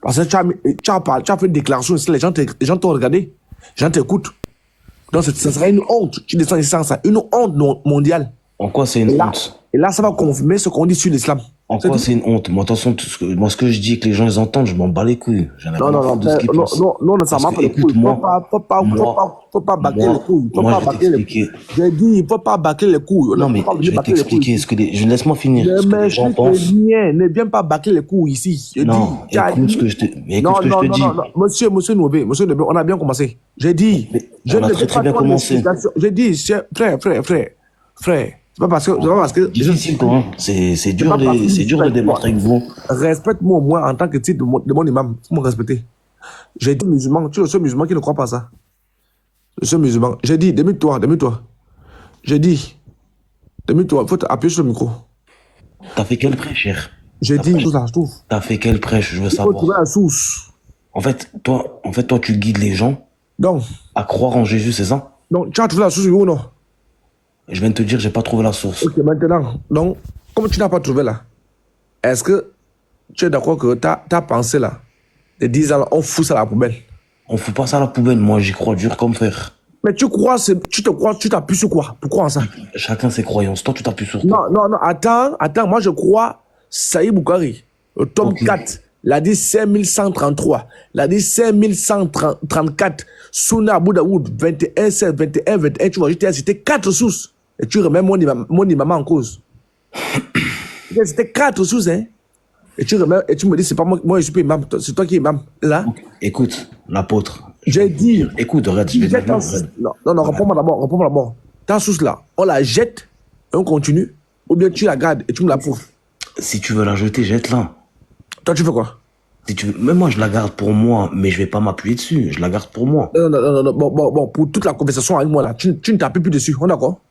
Parce que tu as fait une déclaration ici, les gens t'ont regardé, les gens t'écoutent. Donc, ça serait une honte. Tu descends ici sans ça. Une honte mondiale. En quoi c'est une honte? Et là, ça va confirmer ce qu'on dit sur l'islam. En quoi c'est une honte? Moi, attention, moi, ce que je dis et que les gens ils entendent, je m'en bats les couilles. J'en ai rien à foutre de ce qu'ils pensent. Non, ça m'a pas les couilles. Faut pas bâcler les couilles. Faut pas bâcler les couilles. J'ai dit, il faut pas bâcler les couilles. Non, mais je vais t'expliquer ce que laisse-moi finir. Je m'explique rien. Ne viens pas bâcler les couilles ici. Non, écoute ce que je te dis. Monsieur Nouvé, on a bien commencé. J'ai dit, on a très bien commencé. J'ai dit, frère. C'est pas parce que difficile quand même. C'est dur de débattre avec vous. Respecte-moi au moins en tant que titre de mon imam. Faut me respecter. J'ai dit musulman, tu es le seul musulman qui ne croit pas ça. Le seul musulman. J'ai dit, demi-toi. J'ai dit, demi-toi, il faut appuyer sur le micro. T'as fait quel prêche, cher? J'ai dit, tout ça, je trouve. T'as fait quel prêche, je veux savoir. Il faut trouver la source. En fait, toi, tu guides les gens à croire en Jésus, c'est ça? Donc, tu as trouvé la source, oui ou non? Je viens de te dire, j'ai pas trouvé la source. Ok, maintenant, donc, comme tu n'as pas trouvé là, est-ce que tu es d'accord que ta pensée là, de 10 ans, on fout ça à la poubelle? On fout pas ça à la poubelle, moi j'y crois dur comme fer. Mais tu t'appuies sur quoi? Pourquoi en ça? Chacun ses croyances. Toi, tu t'appuies sur quoi? Non, attends, moi je crois Saïd Boukari, le tome 4, l'a dit 5133, l'a dit 5134, Sunna Abu Daoud, 21, 7, 21, 21, tu vois, j'étais cité 4 sources. Et tu remets mon imam en cause. C'était 4 sources, hein. Et tu me dis, c'est pas moi je suis pas imam, c'est toi qui es imam. Là. Écoute, l'apôtre. J'ai dit. Écoute, regarde, je vais dire. Non, réponds-moi d'abord. Ta source là, on la jette et on continue, ou bien tu la gardes et tu me la prouves. Si tu veux la jeter, jette-la. Toi, tu fais quoi? Si tu veux... Même moi, je la garde pour moi, mais je vais pas m'appuyer dessus. Je la garde pour moi. Non. Bon, pour toute la conversation avec moi là, tu ne t'appuies plus dessus, on est d'accord?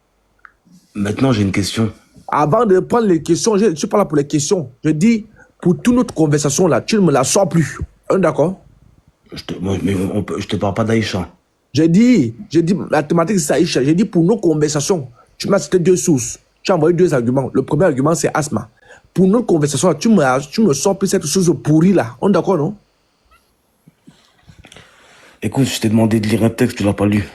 Maintenant, j'ai une question. Avant de prendre les questions, je suis pas là pour les questions. Je dis, pour toute notre conversation là, tu ne me la sors plus. On est d'accord? Je te parle pas d'Aïcha. J'ai dit, la thématique c'est Aïcha. J'ai dit, pour nos conversations, tu m'as cité 2 sources. Tu as envoyé 2 arguments. Le premier argument, c'est Asma. Pour notre conversation, tu me sors plus cette chose pourrie là. On est d'accord, non? Écoute, je t'ai demandé de lire un texte, tu l'as pas lu.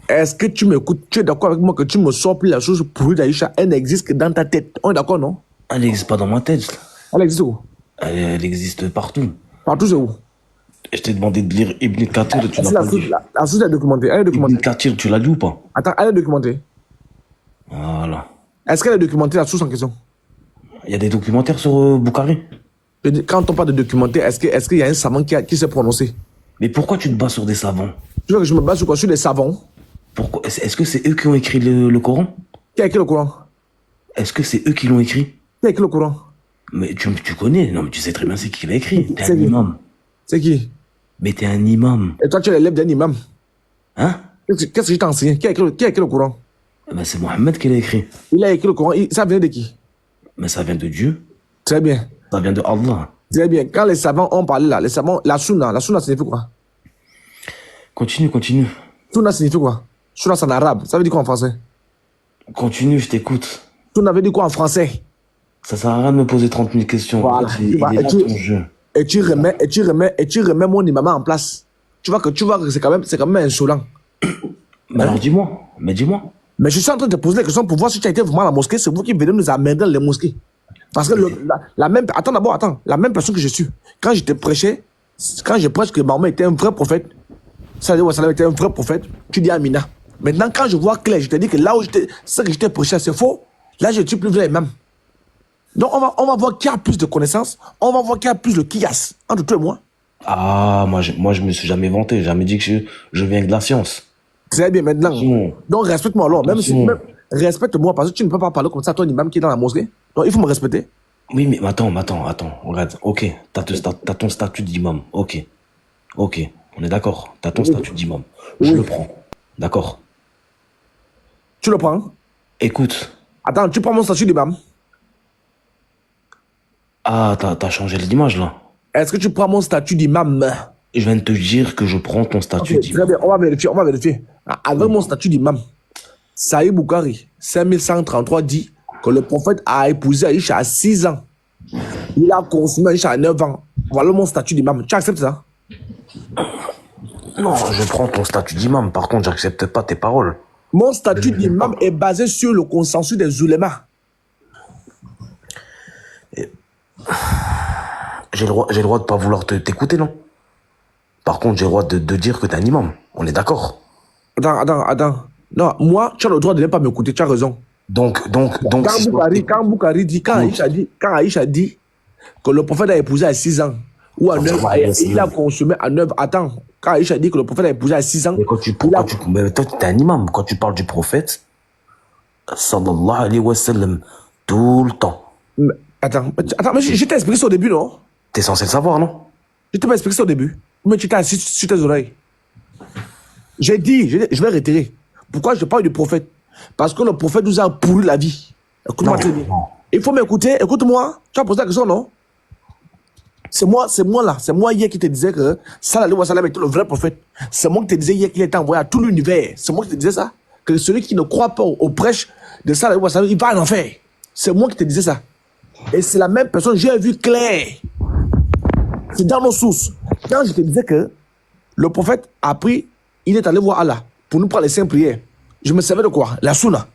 Est-ce que tu m'écoutes? Tu es d'accord avec moi que tu me sors plus la chose pourrie d'Aïcha? Elle n'existe que dans ta tête. On est d'accord, non? Elle n'existe pas dans ma tête. Elle existe où? Elle existe partout. Partout, c'est où? Je t'ai demandé de lire Ibn Kathir, tu l'as pas lu. La source est documentée. Elle est documentée. Ibn Kathir, tu l'as lu ou pas? Attends, elle est documentée. Voilà. Est-ce qu'elle est documentée, la source en question? Il y a des documentaires sur Boukari? Quand on parle de documentaire, est-ce qu'il y a un savant qui s'est prononcé? Mais pourquoi tu te bats sur des savants? Tu veux que je me base sur quoi? Sur des savants? Pourquoi? Est-ce que c'est eux qui ont écrit le Coran? Qui a écrit le Coran? Est-ce que c'est eux qui l'ont écrit? Qui a écrit le Coran? Mais tu connais, non mais tu sais très bien c'est qui l'a écrit. T'es un imam. C'est qui? Mais t'es un imam. Et toi tu es l'élève d'un imam? Hein? Qu'est-ce que je t'ai enseigné? Qui a écrit le Coran? Ben c'est Mohammed qui l'a écrit. Il a écrit le Coran, ça vient de qui? Mais ça vient de Dieu. Très bien. Ça vient de Allah. Très bien. Quand les savants ont parlé là, les savants, la sunna signifie quoi? Continue. Sunna signifie quoi? Sunna c'est en arabe, ça veut dire quoi en français? Continue, je t'écoute. Sunna veut dire quoi en français? Ça sert à rien de me poser 30 000 questions. Voilà. Et tu remets mon imam en place. Tu vois que c'est quand même insolent. Mais alors dis-moi. Mais je suis en train de te poser la question pour voir si tu as été vraiment à la mosquée. C'est vous qui venez nous amener dans les mosquées. Parce que la même personne que je suis. Quand je prêche que Mahomet était un vrai prophète, Salam était un vrai prophète, tu dis Amina. Maintenant, quand je vois clair, je te dis que là où ce que je t'ai prêché, c'est faux. Là, je ne suis plus vrai même. Donc, on va voir qui a plus de connaissances. On va voir qui a plus de kias entre toi et moi. Ah, moi, je me suis jamais vanté. J'ai jamais dit que je viens de la science. Très bien, maintenant. Donc, respecte-moi alors. Respecte-moi parce que tu ne peux pas parler comme ça à toi, imam qui est dans la mosquée. Donc, il faut me respecter. Oui, mais attends. Regarde. Ok, t'as ton statut d'imam. Ok. On est d'accord. T'as ton statut d'imam. Je le prends. D'accord. Tu le prends? Écoute. Attends, tu prends mon statut d'imam? Ah, t'as changé l'image là. Est-ce que tu prends mon statut d'imam? Je viens de te dire que je prends ton statut d'imam. Très bien, on va vérifier. Avec mon statut d'imam, Saïd Boukari, 5133 dit que le prophète a épousé Aïcha à 6 ans. Il a consommé Aïcha à 9 ans. Voilà mon statut d'imam. Tu acceptes ça? Non, je prends ton statut d'imam. Par contre, j'accepte pas tes paroles. Mon statut d'imam est basé sur le consensus des ulémas. J'ai le droit de pas vouloir t'écouter, non? Par contre, j'ai le droit de dire que t'es un imam. On est d'accord? Attends. Non, moi, tu as le droit de ne pas m'écouter, tu as raison. Donc, Quand Boukari dit, quand Aïcha dit que le prophète a épousé à 6 ans, ou à 9 ans, il a consommé à 9 ans. Attends, quand Aïcha dit que le prophète a épousé à 6 ans. Mais mais toi, t'es un imam. Quand tu parles du prophète, sallallahu alayhi wa sallam, tout le temps. Attends, mais je t'ai expliqué ça au début, non? T'es censé le savoir, non? Je t'ai pas expliqué ça au début. Mais tu t'es assis sur tes oreilles. J'ai dit, je vais retirer. Pourquoi je parle du prophète? Parce que le prophète nous a pourri la vie. Écoute-moi très bien. Il faut m'écouter. Écoute-moi. Tu as posé la question, non? C'est moi là. C'est moi hier qui te disais que Sallallahu alayhi wa sallam était le vrai prophète. C'est moi qui te disais hier qu'il était envoyé à tout l'univers. C'est moi qui te disais ça. Que celui qui ne croit pas au prêche de Sallallahu alayhi wa sallam, il va en enfer. C'est moi qui te disais ça. Et c'est la même personne. J'ai vu clair. C'est dans nos sources. Quand je te disais que le prophète a pris, il est allé voir Allah pour nous prendre les saintes prières. Je me servais de quoi? La Sunna.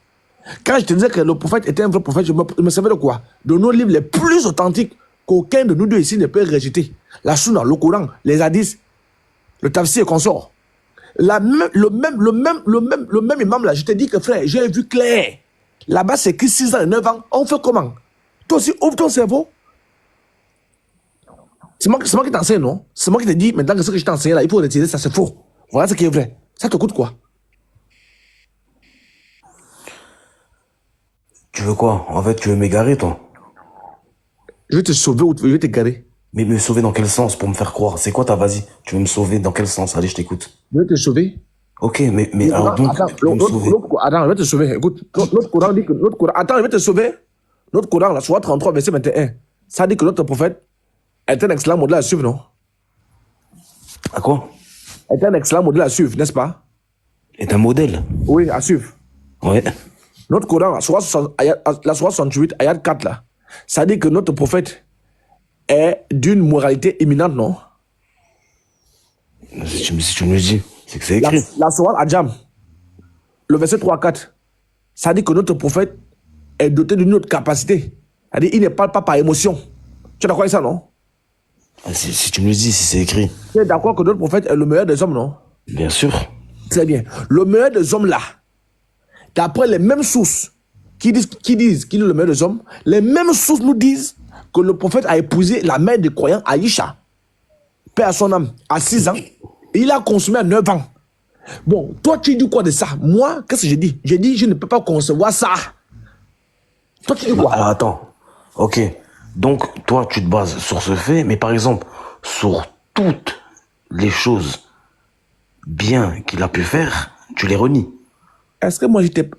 Quand je te disais que le prophète était un vrai prophète, je me servais de quoi? De nos livres les plus authentiques qu'aucun de nous deux ici ne peut rejeter. La Sunna, le Coran, les hadiths, le tafsir et consorts. Le même imam là, je te dis que frère, j'ai vu clair. Là-bas, c'est écrit 6 ans et 9 ans. On fait comment? Toi aussi, ouvre ton cerveau. C'est moi qui t'enseigne, non? C'est moi qui te dis, maintenant que ce que je t'ai enseigné là, il faut retirer ça, c'est faux. Voilà ce qui est vrai. Ça te coûte quoi? Tu veux quoi? En fait, tu veux m'égarer, toi? Je vais te sauver ou je vais t'égarer. Mais me sauver dans quel sens pour me faire croire? C'est quoi ta vas-y? Tu veux me sauver dans quel sens? Allez, je t'écoute. Je vais te sauver. Ok, mais alors donc, attends, tu veux me sauver. Attends, je vais te sauver. Écoute, notre Coran dit que attends, je vais te sauver. Notre Coran, la Sourate 33, verset 21, ça dit que notre prophète est un excellent modèle à suivre, non? À quoi? Est un excellent modèle à suivre, n'est-ce pas? Est un modèle? Oui, à suivre. Ouais. Notre Coran, la Sourate 68, ayat 4, là, ça dit que notre prophète est d'une moralité imminente, non? Si tu me le dis, c'est que c'est écrit. La Sourate Adjam, le verset 3-4, ça dit que notre prophète est doté d'une autre capacité. C'est-à-dire, il ne parle pas par émotion. Tu es d'accord avec ça, non? Si tu me le dis, si c'est écrit. Tu es d'accord que notre prophète est le meilleur des hommes, non? Bien sûr. Très bien. Le meilleur des hommes là, d'après les mêmes sources qui disent qu'il est le meilleur des hommes, les mêmes sources nous disent que le prophète a épousé la mère des croyants, Aïcha, paix à son âme, à 6 ans, et il a consommé à 9 ans. Bon, toi tu dis quoi de ça? Moi, qu'est-ce que j'ai dit? J'ai dit je ne peux pas concevoir ça. Toi tu dis quoi? Alors attends. Ok. Donc, toi, tu te bases sur ce fait, mais par exemple, sur toutes les choses bien qu'il a pu faire, tu les renies. Est-ce que moi j'étais...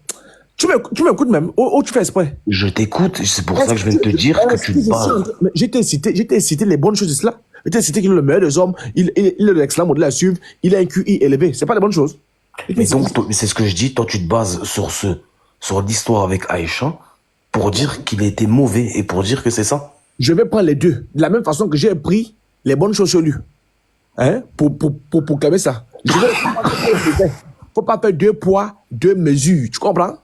Tu m'écoutes même, ou tu fais exprès? Je t'écoute, c'est pour ça que je viens de te dire que tu te bases. Je t'ai cité les bonnes choses d'islam. Je t'ai cité qu'il est le meilleur des hommes, il est l'excellent modèle à suivre, il a un QI élevé. C'est pas les bonnes choses. Mais donc, c'est ce que je dis, toi, tu te bases sur l'histoire avec Aïcha pour dire qu'il était mauvais et pour dire que c'est ça. Je vais prendre les deux. De la même façon que j'ai pris les bonnes choses sur lui. Hein? Pour calmer ça. Faut pas faire 2 poids, 2 mesures. Tu comprends?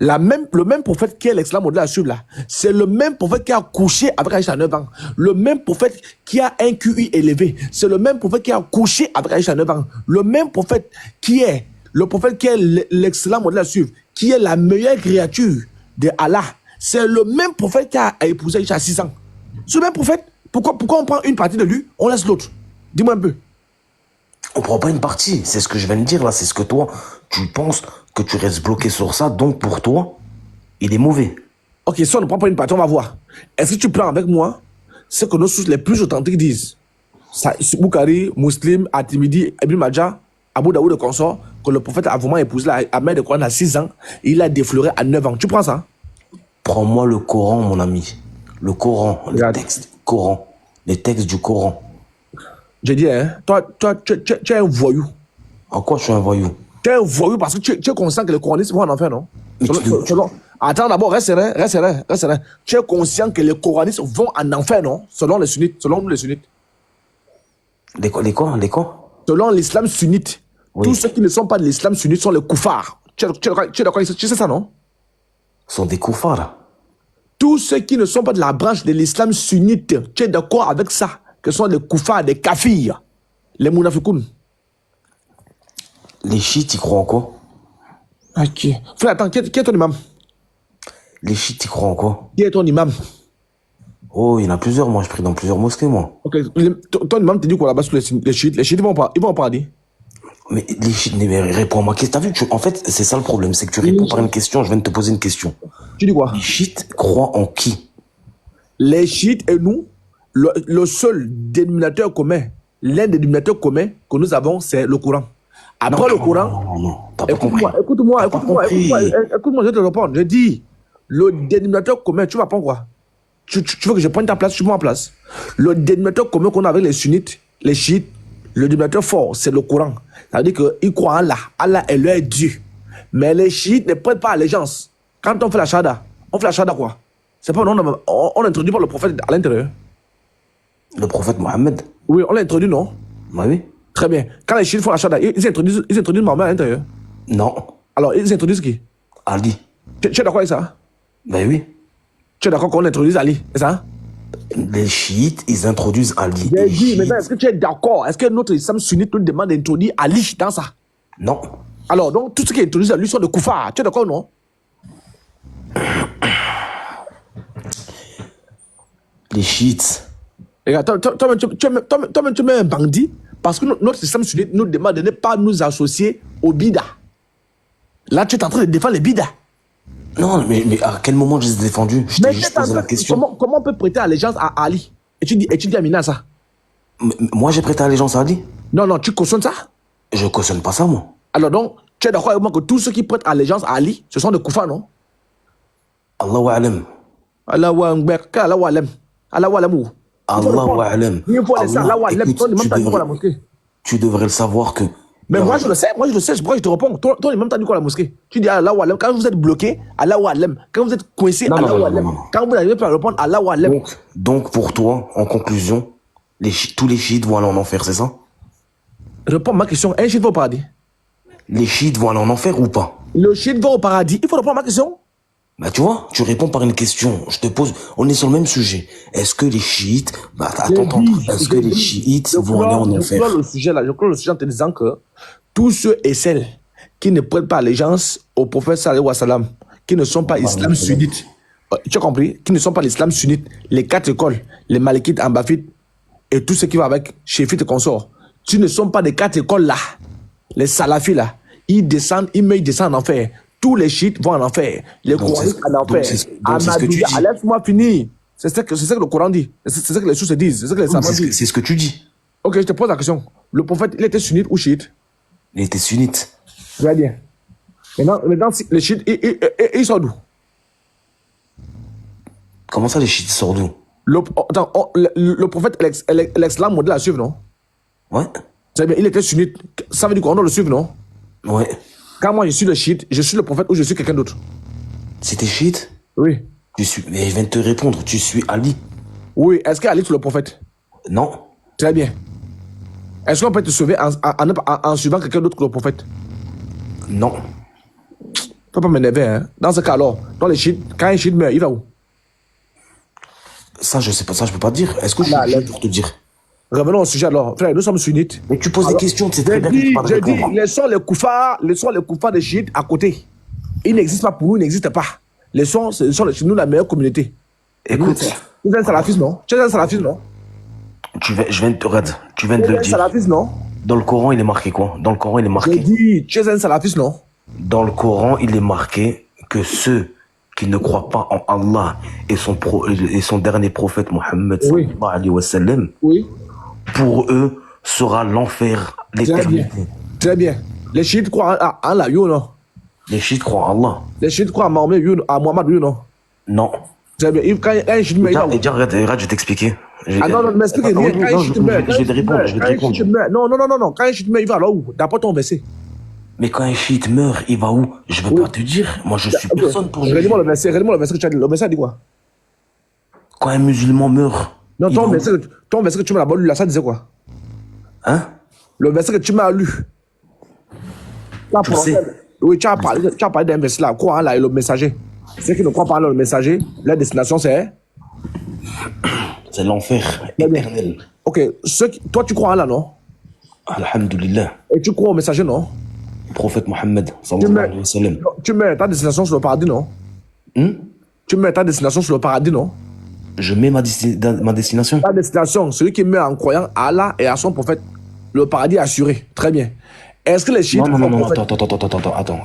Le même prophète qui est l'excellent modèle à suivre là, c'est le même prophète qui a couché avec Aïcha à 9 ans. Le même prophète qui a un QI élevé. C'est le même prophète qui a couché avec Aïcha à 9 ans. Le même prophète qui est l'excellent modèle à suivre, qui est la meilleure créature de Allah. C'est le même prophète qui a épousé Aïcha à 6 ans. Ce même prophète, pourquoi on prend une partie de lui, on laisse l'autre? Dis-moi un peu. On prend pas une partie, c'est ce que je viens de dire là, c'est ce que toi, tu penses que tu restes bloqué sur ça, donc pour toi, il est mauvais. Ok, si on ne prend pas une partie, on va voir. Est-ce que tu prends avec moi ce que nos sources les plus authentiques disent? Bukhari, Muslim, At-Tirmidhi, Ibn Majah, Abu Daoud et consort, que le prophète a vraiment épousé la mère de Coran à 6 ans, et il a défloré à 9 ans. Tu prends ça? Prends-moi le Coran, mon ami. Le Coran, les textes du Coran. J'ai dit, hein, toi, tu es un voyou. En quoi je suis un voyou? Tu es un voyou parce que tu es conscient que le coranisme va en enfer, non? Mais Attends, d'abord, reste serein, reste serein, reste serein. Tu es conscient que les coranistes vont en enfer, non? Selon les sunnites, selon nous les sunnites. Les quoi? Selon l'islam sunnite, Oui. tous ceux qui ne sont pas de l'islam sunnite sont les koufars. Tu es d'accord, tu sais ça, non? Sont des koufars. Tous ceux qui ne sont pas de la branche de l'islam sunnite, tu es d'accord avec ça? Que sont les koufars, des kafirs, les mounafikoun. Les chiites, ils croient en quoi? Ok. Frère, attends, qui est ton imam? Les chiites, ils croient en quoi? Qui est ton imam? Oh, il y en a plusieurs, moi, je prie dans plusieurs mosquées, moi. Ok, ton imam te dit quoi là-bas sur les chiites? Les chiites, ils vont au paradis. Mais les chiites, mais réponds à ma question. T'as vu, en fait, c'est ça le problème, c'est que tu réponds par une question, je viens de te poser une question. Tu dis quoi? Les chiites croient en qui? Les chiites et nous, le seul dénominateur commun, l'un des dénominateurs communs que nous avons, c'est le Coran. Après le Coran, Non, t'as pas compris. écoute-moi, T'as pas compris. je vais te répondre. Je dis, le dénominateur commun, tu vas prendre quoi? Tu veux que je prenne ta place, tu prends ma place. Le dénominateur commun qu'on a avec les sunnites, les chiites, le dénominateur fort, c'est le Coran. Ça veut dire qu'ils croient en Allah. Allah est leur Dieu. Mais les chiites ne prêtent pas allégeance. Quand on fait la shahada, quoi? C'est pas on introduit pas le prophète à l'intérieur. Le prophète Mohammed? Oui, on l'introduit, non? Bah oui. Très bien. Quand les chiites font la shahada, ils introduisent Mohammed à l'intérieur. Non. Alors, ils introduisent qui? Ali. Tu es d'accord avec ça? Bah oui. Tu es d'accord qu'on introduise Ali, c'est ça? Les chiites, ils introduisent Ali. J'ai Les dit, chiites- maintenant, est-ce que tu es d'accord? Est-ce que notre islam sunnite nous demande d'introduire Ali dans ça? Non. Alors, donc, tout ce qui est introduit à lui sont de koufars. Tu es d'accord ou non? Les chiites. Regarde, toi-même, tu mets un bandit parce que notre islam sunnite nous demande de ne pas nous associer au bida. Là, tu es en train de défendre les bidas. Non, mais à quel moment je les ai défendus? Je t'ai juste posé la question. Comment on peut prêter allégeance à Ali? Et tu dis Amina ça? Moi, j'ai prêté allégeance à Ali. Non, tu cautionnes ça? Je cautionne pas ça, moi. Alors donc, tu es d'accord avec moi que tous ceux qui prêtent allégeance à Ali, ce sont des koufars, non? Allahu alam. Allahu Akbar, Allahu alam. Allahu alam où? Allahu alam. Il faut laisser Allahu alam. Écoute, Toi, l'imam t'a dit quoi à la mosquée? tu devrais le savoir que... Mais moi je le sais, c'est pourquoi je te réponds. Toi, l'imam t'a dit quoi à la mosquée? Tu dis Allahu alam. Quand vous êtes bloqué, Allahu alam. Quand vous êtes coincé, Non, Allahu non, alam. non. Quand vous n'arrivez pas à répondre, Allahu alam. Donc, pour toi, en conclusion, tous les chiites vont aller en enfer, c'est ça? Réponds à ma question. Un chiite va au paradis. Les chiites vont aller en enfer ou pas? Le chiite va au paradis. Il faut répondre à ma question. Bah tu vois, tu réponds par une question. Je te pose, on est sur le même sujet. Est-ce que les chiites, est-ce que les chiites vont aller en enfer? Je clôt le sujet en te disant que tous ceux et celles qui ne prêtent pas allégeance au prophète sallallahu alayhi wa sallam, qui ne sont pas islam sunnite, tu as compris? Qui ne sont pas l'islam sunnite, les 4 écoles, les malikites, ambafites et tout ce qui va avec, chéfites et consorts, tu ne sont pas des 4 écoles là, les salafis là, ils descendent en enfer. Tous les chiites vont en enfer. Les coranistes en enfer. C'est ce que tu dis. Laisse-moi finir. C'est ce que le Coran dit. C'est ce que les sources disent. C'est ce que les savants disent. C'est ce que tu dis. Ok, je te pose la question. Le prophète, il était sunnite ou chiite? Il était sunnite. Très bien. Maintenant les chiites, ils sont d'où? Comment ça, les chiites sortent d'où? Le prophète est l'excellent modèle à suivre, non? Ouais. Très bien, il était sunnite. Ça veut dire qu'on doit le suivre, non? Ouais. Quand moi je suis le chiite, je suis le prophète ou je suis quelqu'un d'autre? Si t'es chiite, Oui. mais je viens de te répondre, tu suis Ali. Oui, est-ce qu'Ali est le prophète? Non. Très bien. Est-ce qu'on peut te sauver en suivant quelqu'un d'autre que le prophète? Non. Faut pas m'énerver, hein. Dans ce cas, alors, dans les chiites, quand un chiite meurt, il va où? Ça, je sais pas, ça, je peux pas te dire. Est-ce que je suis chiite pour te dire? Revenons au sujet alors. Frère, nous sommes sunnites. Mais tu poses des questions, c'est très bien que tu peux pas J'ai dit, répondre. laissons les koufars des chiites à côté. Ils n'existent pas pour nous, ils n'existent pas. Ce sont chez nous la meilleure communauté. Écoute. Tu es un salafiste, non? Tu es un salafiste, non? Je viens de te regarde, tu viens de le Tu es un dire. salafiste, non? Dans le Coran, il est marqué quoi? Dans le Coran, il est J'ai marqué. dit, tu es un salafiste, non? Dans le Coran, il est marqué que ceux qui ne croient pas en Allah et son dernier prophète Mohammed Oui. sallallahu alayhi wa sallam, Oui. pour eux sera l'enfer, Très bien. l'éternité. Très bien. Les chiites croient en Allah, oui ou non? Les chiites croient en Allah. Les chiites croient en Mohamed, oui ou non? Non. Très bien. Quand un chiite meurt, il va où? Regarde, je vais t'expliquer. Ah non, mais explique rien. Quand un chiite meurt, Je vais te répondre, je vais te répondre. Non. Quand un chiite meurt, il va alors où? D'après ton verset. Mais quand un chiite meurt, il va où? Je veux pas te dire. Moi, je suis Ok, personne pour juger. redis-moi le verset que tu as dit. Le verset dit quoi? Quand un musulman meurt, Non, il va où? ton verset que tu m'as d'abord lu là, ça disait quoi? Hein? Le verset que tu m'as lu. Tu as Tu le prononcé- sais. Oui, tu as parlé d'un verset là. Quoi, là, et le messager. Ceux qui ne croient pas en le messager, leur destination c'est. C'est l'enfer Très bien. éternel. Ok, toi tu crois en là, non? Alhamdulillah. Et tu crois au messager, non? Prophète Mohammed, Tu sallallahu mets, alayhi wa sallam. tu mets ta destination sur le paradis, non? Hmm? Tu mets ta destination sur le paradis, non? Je mets ma destination. Ta destination, celui qui meurt en croyant à Allah et à son prophète, le paradis est assuré. Très bien. Est-ce que les chiites. Non, non, non, croient au non, prophète?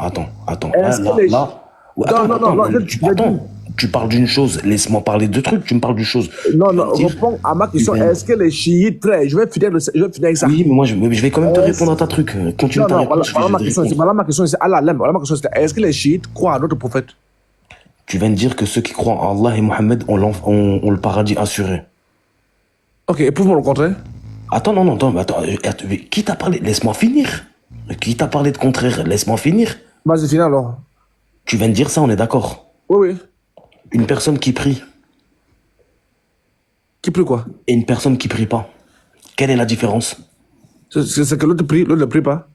attends. Est-ce que les Là. Ouais, Non, non, non, non, attends. Tu parles d'une chose, laisse-moi parler de trucs, tu me parles d'une chose. Non, Tu vas non, me dire, réponds à ma question. tu viens- Est-ce que les chiites, frère, je vais finir avec ça. Oui, mais moi, je vais quand même te répondre à ta truc. Continue Non, ta non, voilà, réponse, je vais te répondre. voilà ma question, c'est Allah l'aime. Voilà ma question, c'est est-ce que les chiites croient à notre prophète? Tu viens de dire que ceux qui croient en Allah et Mohammed ont le paradis assuré. Ok, éprouve-moi le contraire. Attends, non, non, attends, qui t'a parlé? Laisse-moi finir. Qui t'a parlé de contraire? Laisse-moi finir. Vas-y, finis alors. Tu viens de dire ça, on est d'accord. Oui, oui. Une personne qui prie Qui prie quoi? et une personne qui prie pas. Quelle est la différence? C'est que l'autre ne prie pas.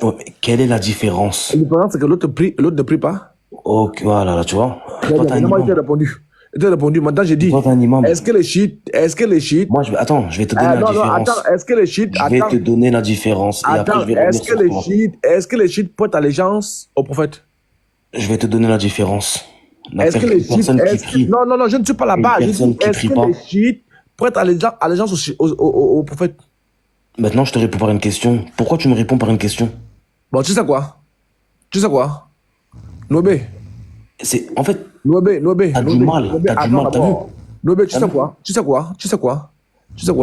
Ouais, mais quelle est la différence? La différence, c'est que l'autre prie et l'autre ne prie pas. Ok, voilà, là, tu vois. Très Toi, bien, t'as un maintenant, moi, imam. il t'a répondu. Maintenant, j'ai dit, Toi, t'as un imam. est-ce que les chiites. Moi, attends, je vais te donner Ah, la non, non, différence. attends, est-ce que les chiites. Je vais Attends, te donner la différence. Et après, attends, je vais revenir sur toi. est-ce que les chiites portent allégeance au prophète? Je vais te donner la différence. Est-ce que les chiites. Personne qui prie. Non, non, non, je ne suis pas là-bas. Une Je personne dis, qui est-ce prie que pas. les chiites prêtent allégeance au prophète? Maintenant, je te réponds par une question. Pourquoi tu me réponds par une question? Bon, tu sais quoi? Nobé, En fait, Nobé, t'as du mal, t'as du mal, t'as vu? Nobé, tu sais quoi?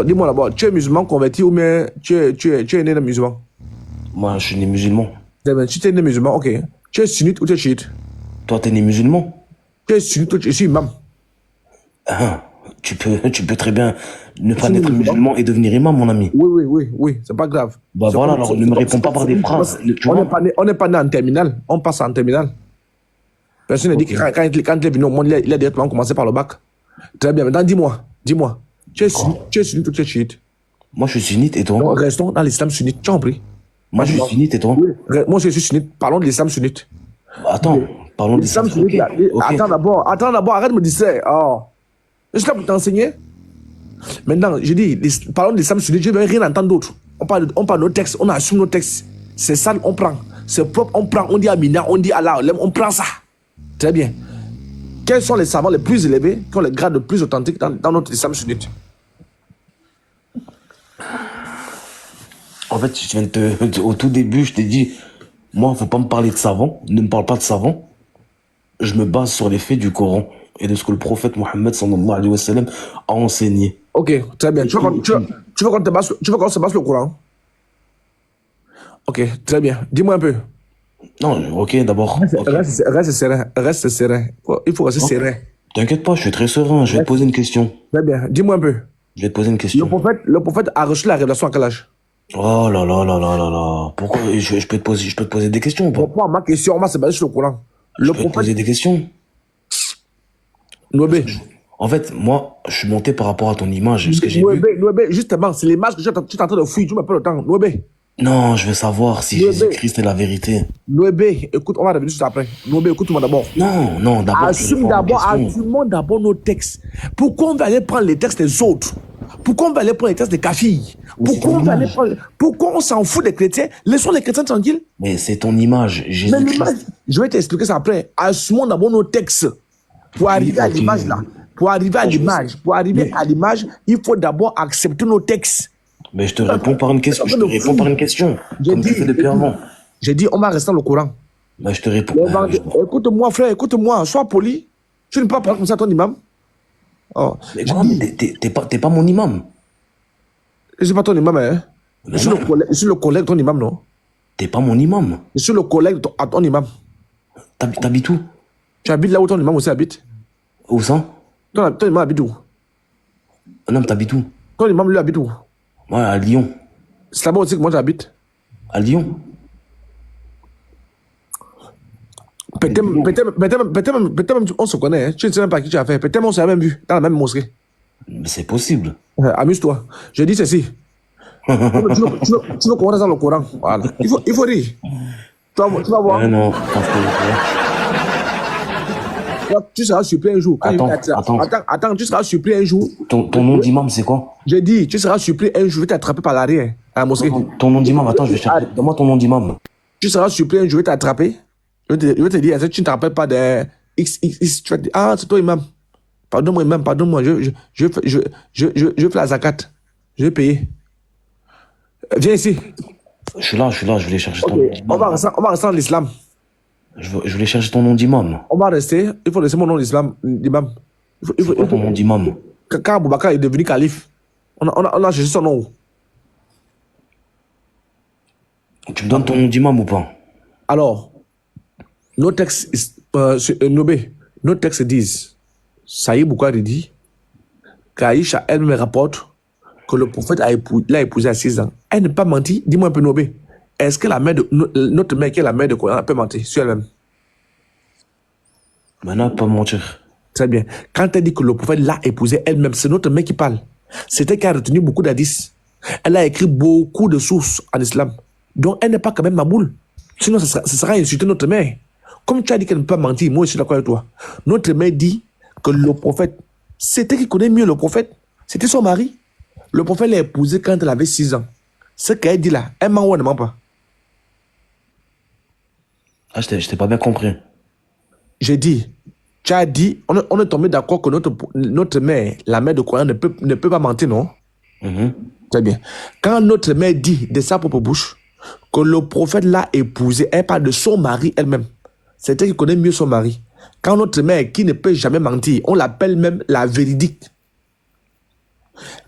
Dis-moi d'abord, tu es musulman converti ou bien tu es né musulman? Moi, je suis né musulman. Si tu es né musulman, ok. Tu es sunnite ou tu es chiite? Toi, t'es né musulman? Tu es sunnite ou je suis imam? Hein, tu peux très bien ne pas suis naître musulman. musulman et devenir imam, mon ami. Oui, c'est pas grave. Bah voilà, alors ne me réponds pas par des phrases. Tu vois? On n'est pas né en terminale, on passe en terminale. Personne n'a dit que quand il est venu au monde, il a directement commencé par le bac. Très bien, maintenant dis-moi, tu es sunnite ou tu es chiite? Moi, je suis sunnite et Donc, toi? restons dans l'islam sunnite, tu en prie. Moi, je suis sunnite et toi? Oui, moi aussi je suis sunnite, parlons de l'islam sunnite. Bah, attends, parlons de L'islam l'islam. sunnite, Ok, ok. attends d'abord, arrête de me distraire. Oh. Je suis là pour t'enseigner. Maintenant, je dis, parlons de l'islam sunnite, je ne veux rien entendre d'autre. On parle de nos textes, on assume nos textes. C'est ça, on prend. C'est propre, on prend. On dit Amina, on dit Allah, on prend ça. Très bien. Quels sont les savants les plus élevés, qui ont les grades les plus authentiques dans notre islam sunnite? En fait, au tout début, je t'ai dit, moi, faut pas me parler de savants, ne me parle pas de savants. Je me base sur les faits du Coran et de ce que le prophète Mohammed sallallahu alayhi wa sallam a enseigné. Ok, très bien. Tu veux qu'on se base sur le Coran? Ok, très bien. Dis-moi un peu. Non, ok, d'abord. Ok. Reste serein. Il faut rester serein. T'inquiète pas, je suis très serein. Je vais te poser une question. Très bien. Dis-moi un peu. Je vais te poser une question. Le prophète a reçu la révélation à quel âge? Oh là là là là là là. Pourquoi je peux te poser des questions ou pas? Réponds à ma question, on va se baser sur le Coran. Je peux te poser des questions. Noébé. En fait, moi, je suis monté par rapport à ton image, ce que j'ai vu. Noébé, justement, c'est l'image que tu es en train de fuir. Tu m'as pas le temps. Noébé. Non, je veux savoir si Jésus-Christ est la vérité. Noébé, écoute, on va revenir sur ça après. Noébé, écoute-moi d'abord. Non, d'abord, Assumons d'abord nos textes. Pourquoi on va aller prendre les textes des autres? Pourquoi on va aller prendre les textes des kafis? Pourquoi on s'en fout des chrétiens? Laissons les chrétiens tranquilles. Mais c'est ton image, Mais Jésus-Christ. l'image, je vais t'expliquer ça après. Assumons d'abord nos textes. Pour arriver à l'image là, pour arriver à l'image, il faut d'abord accepter nos textes. Mais je te réponds par une question. Comme tu fais depuis avant. J'ai dit, on va rester dans le Coran. Bah, je te réponds. Écoute-moi, frère, écoute-moi. Sois poli. Tu ne peux pas parler comme ça à ton imam. Oh. Mais t'es pas mon imam. Je ne suis pas ton imam, hein. Je suis le collègue de ton imam, non? T'es pas mon imam. Je suis le collègue de ton imam. T'habites où? Tu habites là où ton imam aussi habite? Où ça? Ton imam habite où? Non, mais t'habites où? Ton imam lui habite où? Ouais, à Lyon. C'est là-bas aussi que moi j'habite. À Lyon? Peut-être, on se connaît, hein. Tu ne sais même pas qui tu as fait. Peut-être on s'est même vu dans la même mosquée. Mais c'est possible. Amuse-toi. Je dis ceci. Tu veux commencer dans le Coran. Voilà. Il faut rire. Tu vas voir. Non, parce que... Tu seras surpris un jour. Attends. Tu seras surpris un jour. Ton nom d'imam, c'est quoi? J'ai dit, tu seras surpris un jour, je vais t'attraper par l'arrière à la mosquée. Ton nom d'imam, attends, je vais chercher. Donne-moi ton nom d'imam. Tu seras surpris un jour, je vais t'attraper. Je vais te dire, est-ce que tu ne te rappelles pas de XXX? Tu vas te dire, ah, c'est toi, imam. Pardonne-moi, imam, pardonne-moi. Je fais la zakat. Je vais payer. Viens ici. Je suis là, je vais chercher ton nom Okay. d'imam. On va rester dans l'islam. Je vais chercher ton nom d'imam. On va rester. Il faut laisser mon nom d'imam. C'est quoi ton nom d'imam? Quand Aboubakar est devenu calife, on a cherché son nom. Tu me donnes ton nom d'imam ou pas? Alors, nos textes, nos textes disent, Saïd Boukhari dit, qu'Aïcha elle-même rapporte que le prophète l'a épousée à 6 ans. Elle n'a pas menti. Dis-moi un peu, Nobé. Est-ce que notre mère, qui est la mère de Coran, peut mentir sur elle-même? Maintenant, pas mentir. Très bien. Quand elle dit que le prophète l'a épousée elle-même, c'est notre mère qui parle. C'était qu'elle a retenu beaucoup d'hadiths. Elle a écrit beaucoup de sources en islam. Donc, elle n'est pas quand même ma boule. Sinon, ce sera insulter notre mère. Comme tu as dit qu'elle ne peut pas mentir, moi, je suis d'accord avec toi. Notre mère dit que le prophète, c'était qui connaît mieux le prophète. C'était son mari. Le prophète l'a épousée quand elle avait 6 ans. Ce qu'elle dit là, elle ment ou elle ne ment pas? Ah, je t'ai pas bien compris. J'ai dit, tu as dit, on est tombé d'accord que notre mère, la mère de Coran, ne peut pas mentir, non? Très bien. Quand notre mère dit de sa propre bouche que le prophète l'a épousée, elle parle de son mari elle-même. C'est elle qui connaît mieux son mari. Quand notre mère, qui ne peut jamais mentir, on l'appelle même la véridique.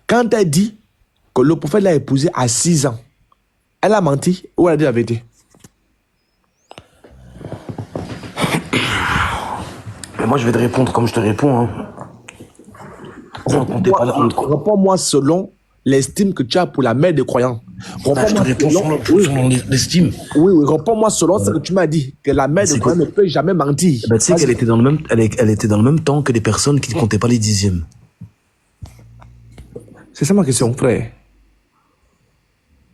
Quand elle dit que le prophète l'a épousée à 6 ans, elle a menti ou elle a dit la vérité? Mais moi, je vais te répondre comme je te réponds. Hein. Réponds-moi selon l'estime que tu as pour la mère des croyants. Je te réponds selon l'estime. Oui, réponds-moi selon ce que tu m'as dit, que la mère des croyants ne peut jamais mentir. Tu sais qu'elle était dans le même temps que des personnes qui ne comptaient pas les dixièmes. C'est ça ma question, frère.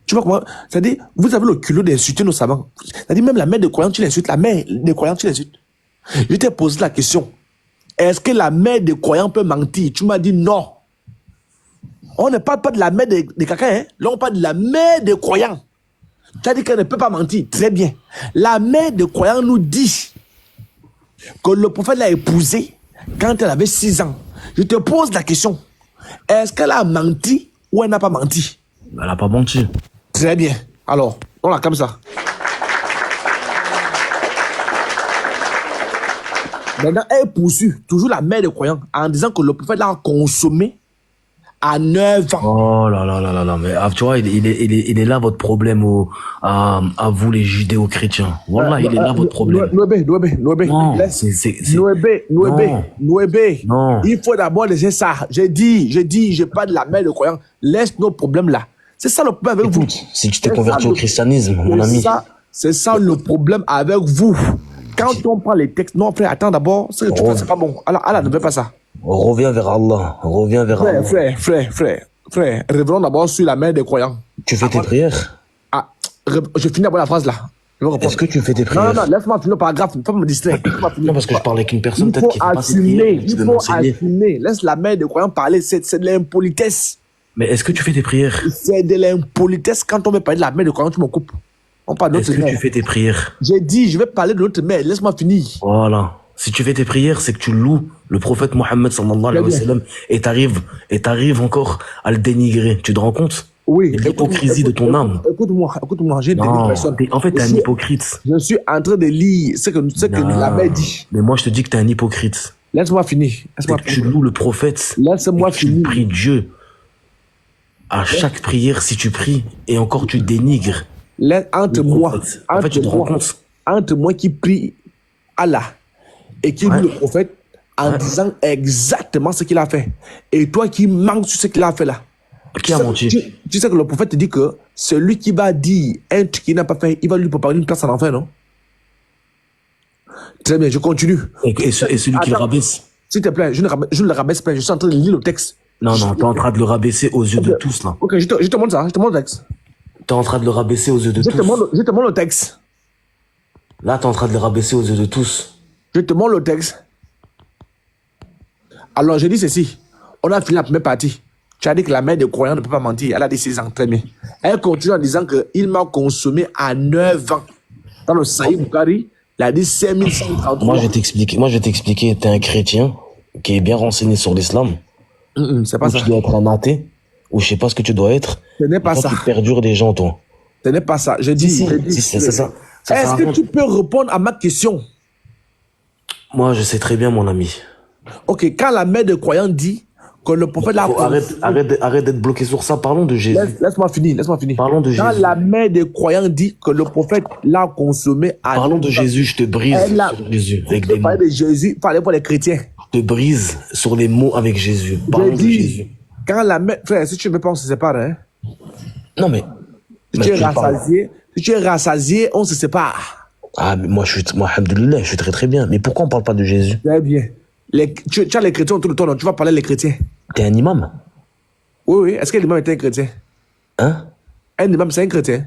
Tu vois comment? C'est-à-dire, vous avez le culot d'insulter nos savants. C'est-à-dire, même la mère des croyants, tu l'insultes. La mère des croyants, tu l'insultes. Je t'ai posé la question. Est-ce que la mère des croyants peut mentir? Tu m'as dit non. On ne parle pas de la mère des caca, hein? Là, on parle de la mère des croyants. Tu as dit qu'elle ne peut pas mentir. Très bien. La mère des croyants nous dit que le prophète l'a épousée quand elle avait 6 ans. Je te pose la question. Est-ce qu'elle a menti ou elle n'a pas menti? Elle n'a pas menti. Très bien. Alors, on l'a comme ça. Maintenant, elle poursuit toujours la mère des croyants en disant que le prophète l'a consommé à 9 ans. Oh là là là là là, mais tu vois, il est là votre problème à vous les judéo-chrétiens. Voilà, il est là votre problème. Noébé. Non, Noébé. Non. Il faut d'abord laisser ça. J'ai dit, je parle de la mère des croyants. Laisse nos problèmes là. C'est ça le problème avec vous. Si tu t'es converti au christianisme, mon ami. C'est ça le problème avec vous. Quand on prend les textes, non frère, attends d'abord, ce que tu fais, c'est pas bon. Allah ne veut pas ça. Reviens vers Allah. Frère, revenons d'abord sur la mère des croyants. Tu fais tes prières? Ah, je finis d'abord la phrase là. Est-ce que tu fais tes prières? Non, laisse-moi finir le paragraphe, il faut pas me distraire. Non, parce que je parle avec une personne peut-être qui ne fait pas ses prières. prières. Il faut assumer. Laisse la mère des croyants parler, c'est de l'impolitesse. Mais est-ce que tu fais tes prières? C'est de l'impolitesse. Quand on veut parler de la mère des croyants, tu me coupes. On parle d'autre mère. Est-ce que tu fais tes prières? J'ai dit, je vais parler de l'autre mère, laisse-moi finir. Voilà. Si tu fais tes prières, c'est que tu loues le prophète Mohammed sallallahu alayhi wa sallam et t'arrives encore à le dénigrer. Tu te rends compte? Oui. L'hypocrisie de ton âme. Écoute-moi, j'ai dénigré personne. En fait, t'es un hypocrite. Je suis en train de lire ce que la mère dit. Mais moi, je te dis que t'es un hypocrite. Laisse-moi finir. Tu loues le prophète. Laisse-moi finir. Tu pries Dieu. À chaque prière, si tu pries, et encore tu dénigres. Entre moi qui prie Allah et qui lit le prophète en disant exactement ce qu'il a fait, et toi qui manques sur ce qu'il a fait là. Qui a menti? Tu sais que le prophète te dit que celui qui va dire un truc qu'il n'a pas fait, il va lui préparer une place en enfer, non? Très bien, je continue. Et celui qui le Attends, rabaisse. s'il te plaît, je ne le rabaisse pas, je suis en train de lire le texte. Non, non, t'es en train de le rabaisser aux yeux de tous, là. Ok, je te montre ça, je te montre le texte. T'es en train de le rabaisser aux yeux de Je te tous. je te montre le texte. Là, t'es en train de le rabaisser aux yeux de tous. Je te montre le texte. Alors, je dis ceci. On a fini la première partie. Tu as dit que la mère des croyants ne peut pas mentir. Elle a dit 6 ans, très bien. Elle continue en disant qu'il m'a consommé à 9 ans. Dans le Sahih Bukhari, il a dit 5133. Moi, je vais t'expliquer. T'es un chrétien qui est bien renseigné sur l'islam. C'est pas Ou ça. tu dois être un athée. Ou je sais pas ce que tu dois être. Ce n'est pas Toi, ça. tu perdures des gens, toi. Ce n'est pas ça. Je dis. Si, c'est ça. Ça sert Est-ce à que rien. tu peux répondre à ma question? Moi, je sais très bien, mon ami. Ok, quand la mère des croyants dit que le prophète l'a Arrête d'être bloqué sur ça. Parlons de Jésus. Laisse-moi finir. Parlons de Quand Jésus. la mère des croyants dit que le prophèète l'a consommé à Parlons de 9 ans, Jésus. Je te brise elle a- sur Jésus Tu avec peux des mots. parler de Jésus, parler pour les chrétiens. Je te brise sur les mots avec Jésus. J'ai Parlons de dit, Jésus. quand la mère, frère, si tu veux pas, on se sépare, hein. Non, mais. Si mais tu es tu parles. rassasié, on se sépare. Ah, mais moi, alhamdoulilah, je suis très très bien. Mais pourquoi on parle pas de Jésus? Très bien. Tu as les chrétiens autour de toi, donc tu vas parler les chrétiens. T'es un imam? Oui, oui. Est-ce que l'imam était un chrétien? Hein? Un imam, c'est un chrétien.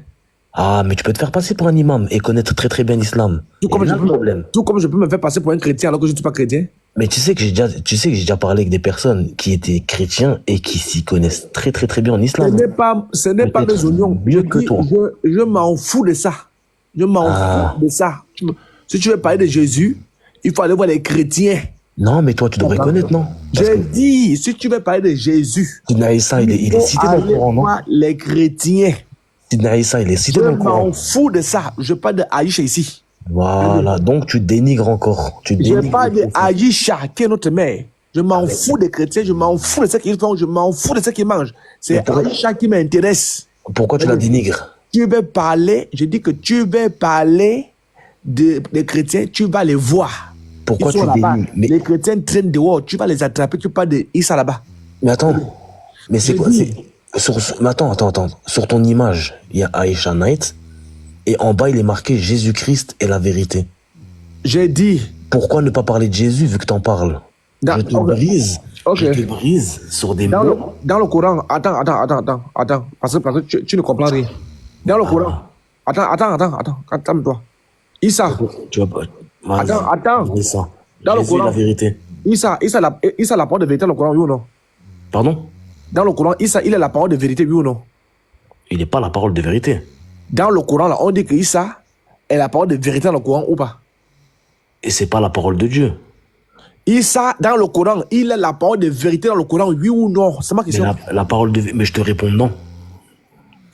Ah, mais tu peux te faire passer pour un imam et connaître très très bien l'islam. Tout comme, Et là, le problème. tout comme je peux me faire passer pour un chrétien alors que je ne suis pas chrétien. Mais tu sais que j'ai déjà parlé avec des personnes qui étaient chrétiens et qui s'y connaissent très très très bien en Ce islam. n'est pas Peut-être mes oignons. mieux que toi. Je m'en fous de ça. Je m'en fous de ça. Si tu veux parler de Jésus, il faut aller voir les chrétiens. Non, mais toi, tu devrais connaître, non? J'ai dit, si tu veux parler de Jésus, Sidna Issa, il est cité dans le aller Coran, non? voir les chrétiens. Sidna Issa, il est cité Je dans le Coran. m'en fous de ça. Je parle de Aïcha ici. Voilà, donc tu dénigres encore. Tu Je dénigres. parle de Aïcha, qui est notre mère. Je m'en fous des chrétiens, je m'en fous de ce qu'ils font, je m'en fous de ce qu'ils mangent. C'est Aïcha qui m'intéresse. Pourquoi tu la dénigres? Tu veux parler, je dis que tu veux parler des chrétiens, tu vas les voir. Pourquoi Ils sont tu là-bas. dénigres? Mais, Les chrétiens traînent dehors, tu vas les attraper, tu parles de Issa là-bas. mais attends, mais c'est Je quoi? dis- Mais attends. Sur ton image, il y a Aïcha Knight et en bas, il est marqué Jésus-Christ est la vérité. J'ai dit, Pourquoi ne pas parler de Jésus vu que t'en parles? Dans- Je te ok. brise. Ok. Je te brise sur des dans mots. le Coran, attends, parce que tu ne comprends rien. Dans le Coran, attends-toi. Issa, Tu vas pas. Vas-y, Attends. dis ça. Dans le Jésus est Coran. la vérité. Issa, la parole de vérité dans le Coran, oui ou non? Pardon? Dans le Coran, Issa, il est la parole de vérité, oui ou non? Il n'est pas la parole de vérité. Dans le Coran, là, on dit que Issa est la parole de vérité dans le Coran ou pas? Et c'est pas la parole de Dieu. Issa, dans le Coran, il est la parole de vérité dans le Coran, oui ou non? C'est ma Mais question. la parole de... Mais je te réponds non.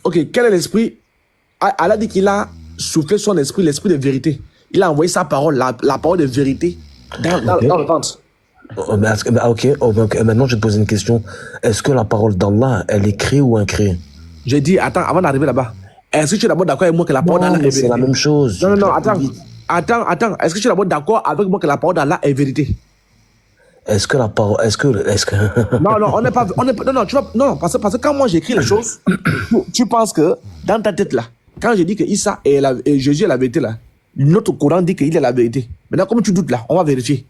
Ok, quel est l'esprit? Allah dit qu'il a soufflé son esprit, l'esprit de vérité. Il a envoyé sa parole, la parole de vérité, dans le ventre. Ok, maintenant je vais te poser une question. Est-ce que la parole d'Allah, elle est créée ou incréée? J'ai dit, attends, avant d'arriver là-bas, est-ce que tu es d'abord d'accord avec moi que la parole d'Allah est mais c'est vérité? la même chose. Non, attends. Est-ce que tu es d'abord d'accord avec moi que la parole d'Allah est vérité? Est-ce que la parole... Est-ce que... Non, on n'est pas... Non, tu vois... Non, parce que quand moi j'écris les choses, tu penses que, dans ta tête là, quand je dis que Issa et Jésus est la vérité là, notre Coran dit qu'il est la vérité. Maintenant, comme tu doutes là, on va vérifier.